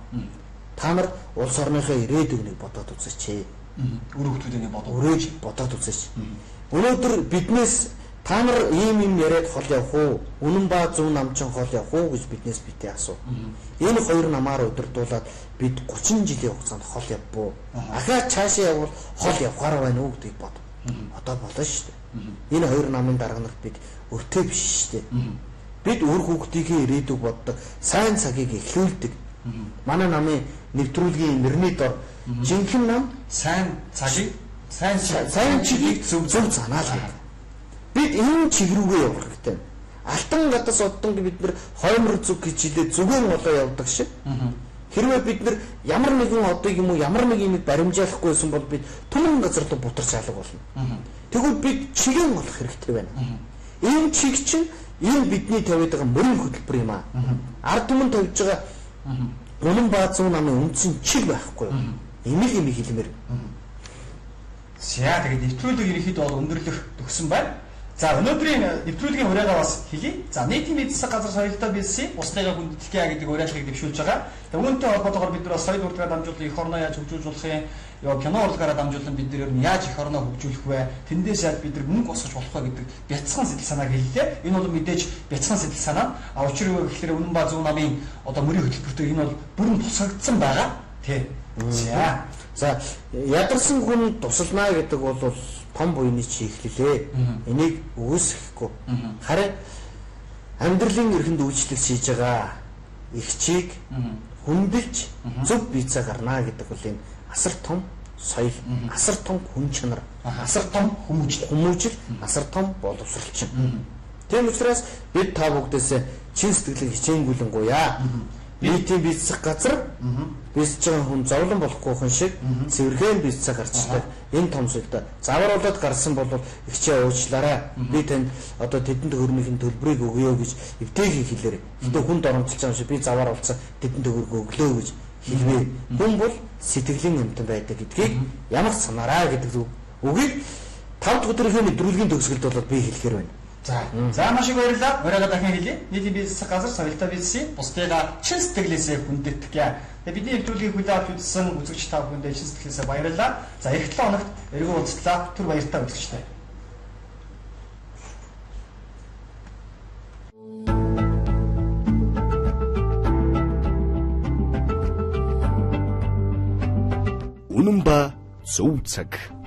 Та нар улс орныхоо ирээдүйнийг бодоод үзээч. Үр хөвгүүдээ бодоод үзээч. Өнөөдөр биднээс та нар ийм яриад хол явах уу? Үнэн ба зөв намчин хол явах уу гэж биднээс битээ асуу. Энэ хоёр намаар удирдуулаад бид 30 жилийн хугацаанд хол явбуу. Ахаа цаашаа явбал хол явахаар байна уу гэдгийг бод. Одоо болно шүү дээ. Энэ хоёр намын дарга нарт бид өртөө биш шүү дээ. Бид үр хүүхдийнхээ ирээдүйг боддог, сайн цагийг эхлүүлдэг. Манай намын нэвтрүүлгийн нэрний дор жинхэнэ нам сайн цагийг сайн чигийг зөв занаал гэдэг. Бид энэ чиг рүүгээ явах хэрэгтэй. Алтан гадаас оддон бид нар хоймор зүг гэж хэлээ зүгэн олоо явдаг шиг. Хэрвээ бид нар ямар нэгэн одыг юм уу ямар нэг юм баримжаалахгүйсэн бол бид түмэн газар руу бутарч алга болно. Тэгвэл бид чигээр болох хэрэгтэй байна. Энэ чиг чинь энэ бидний тавиад байгаа мөрийн хөтөлбөр юм аа. Ард түмэн тавьж байгаа үнэн ба зөв намын үндсэн чиг байхгүй юу? Имийг хэлмээр. За тэгээд нэвтрүүлэг ерөнхийдөө бол өндөрлөх төгсөн байна. За өнөөдрийн нэвтрүүлгийн ураагаа бас хэлье. За нийтийн эдийн засаг газар соёлтой бизнесийн усныгаа хүндэтгэе гэдэг уриалгыг дэвшүүлж байгаа. Тэгээд үүнтэй холбоотойгоор бид нар соёл урлагаар дамжуулан эх орноо яаж хөгжүүлж болох юм, кино урлагаараа дамжуулан бид нар яаж эх орноо хөгжүүлэх вэ? Тэндээс яаж бид нар мөнгө босгож болох вэ гэдэг бяцхан сэтэл санааг хэллээ. Энэ бол мэдээж бяцхан сэтэл санаа. А учир юу гэхээр үнэн ба зөв намын одоо мөрийн хөтөлбөртөө энэ бол бүрэн тусгагдсан байгаа. Тэ. За ядарсан хүн тусалнаа гэдэг бол том буйны чи эхлэлээ. Энийг үүсгэхгүй. Харин амьдралын эрхэнд үйлчлэгч хийж байгаа ихчийг хүндэлж зөв бийцээ гарнаа гэдэг бол энэ асар том соёл, асар том хүн чанар, асар том хүмүүжил, асар том боловсролчин. Тийм учраас бид та бүгдээс чин сэтгэлийг хичээнгүйлэнгуяа. нийтийн бие засах газар бие засаж байгаа хүн зовлон болохгүй хүн шиг цэвэрхэн бие засах гарчдаг. Энэ том зүйлтэй. Завааруулаад гарсан бол ихчээ уучлаарай. Би танд одоо тэдэнд хөрмийн төлбөрийг өгье гэж эвтэйхийг хэлээрэй. Гэтэ хүнд оромжилж байгаа юм шиг би завааруулсан тэдэнд төгрөг өглөө гэж хэлвэ. Хүн бол сэтгэлийн амтан байдаг гэдгийг ямар санаарай гэдэг үгийг 5 дахь өдрийн нэвтрүүлгийн төгсгөлд бол би хэлэхээр байна. За маш их баярлалаа. Оройгоо дахин хэлье. Нийтийн бие засах газар соёлтой бизнесийн бусдыгаа чин сэтгэлээсээ хүндэтгэе. Тэгээ бидний нэвтрүүлгийг хүлээн авч үзсэн үзэгч та бүхэндээ чин сэтгэлээсээ баярлалаа. За эх 7 хоногт эргэн уулзлаа. Түр баяртай үзэгчтэй. Үнэн ба зөв цаг.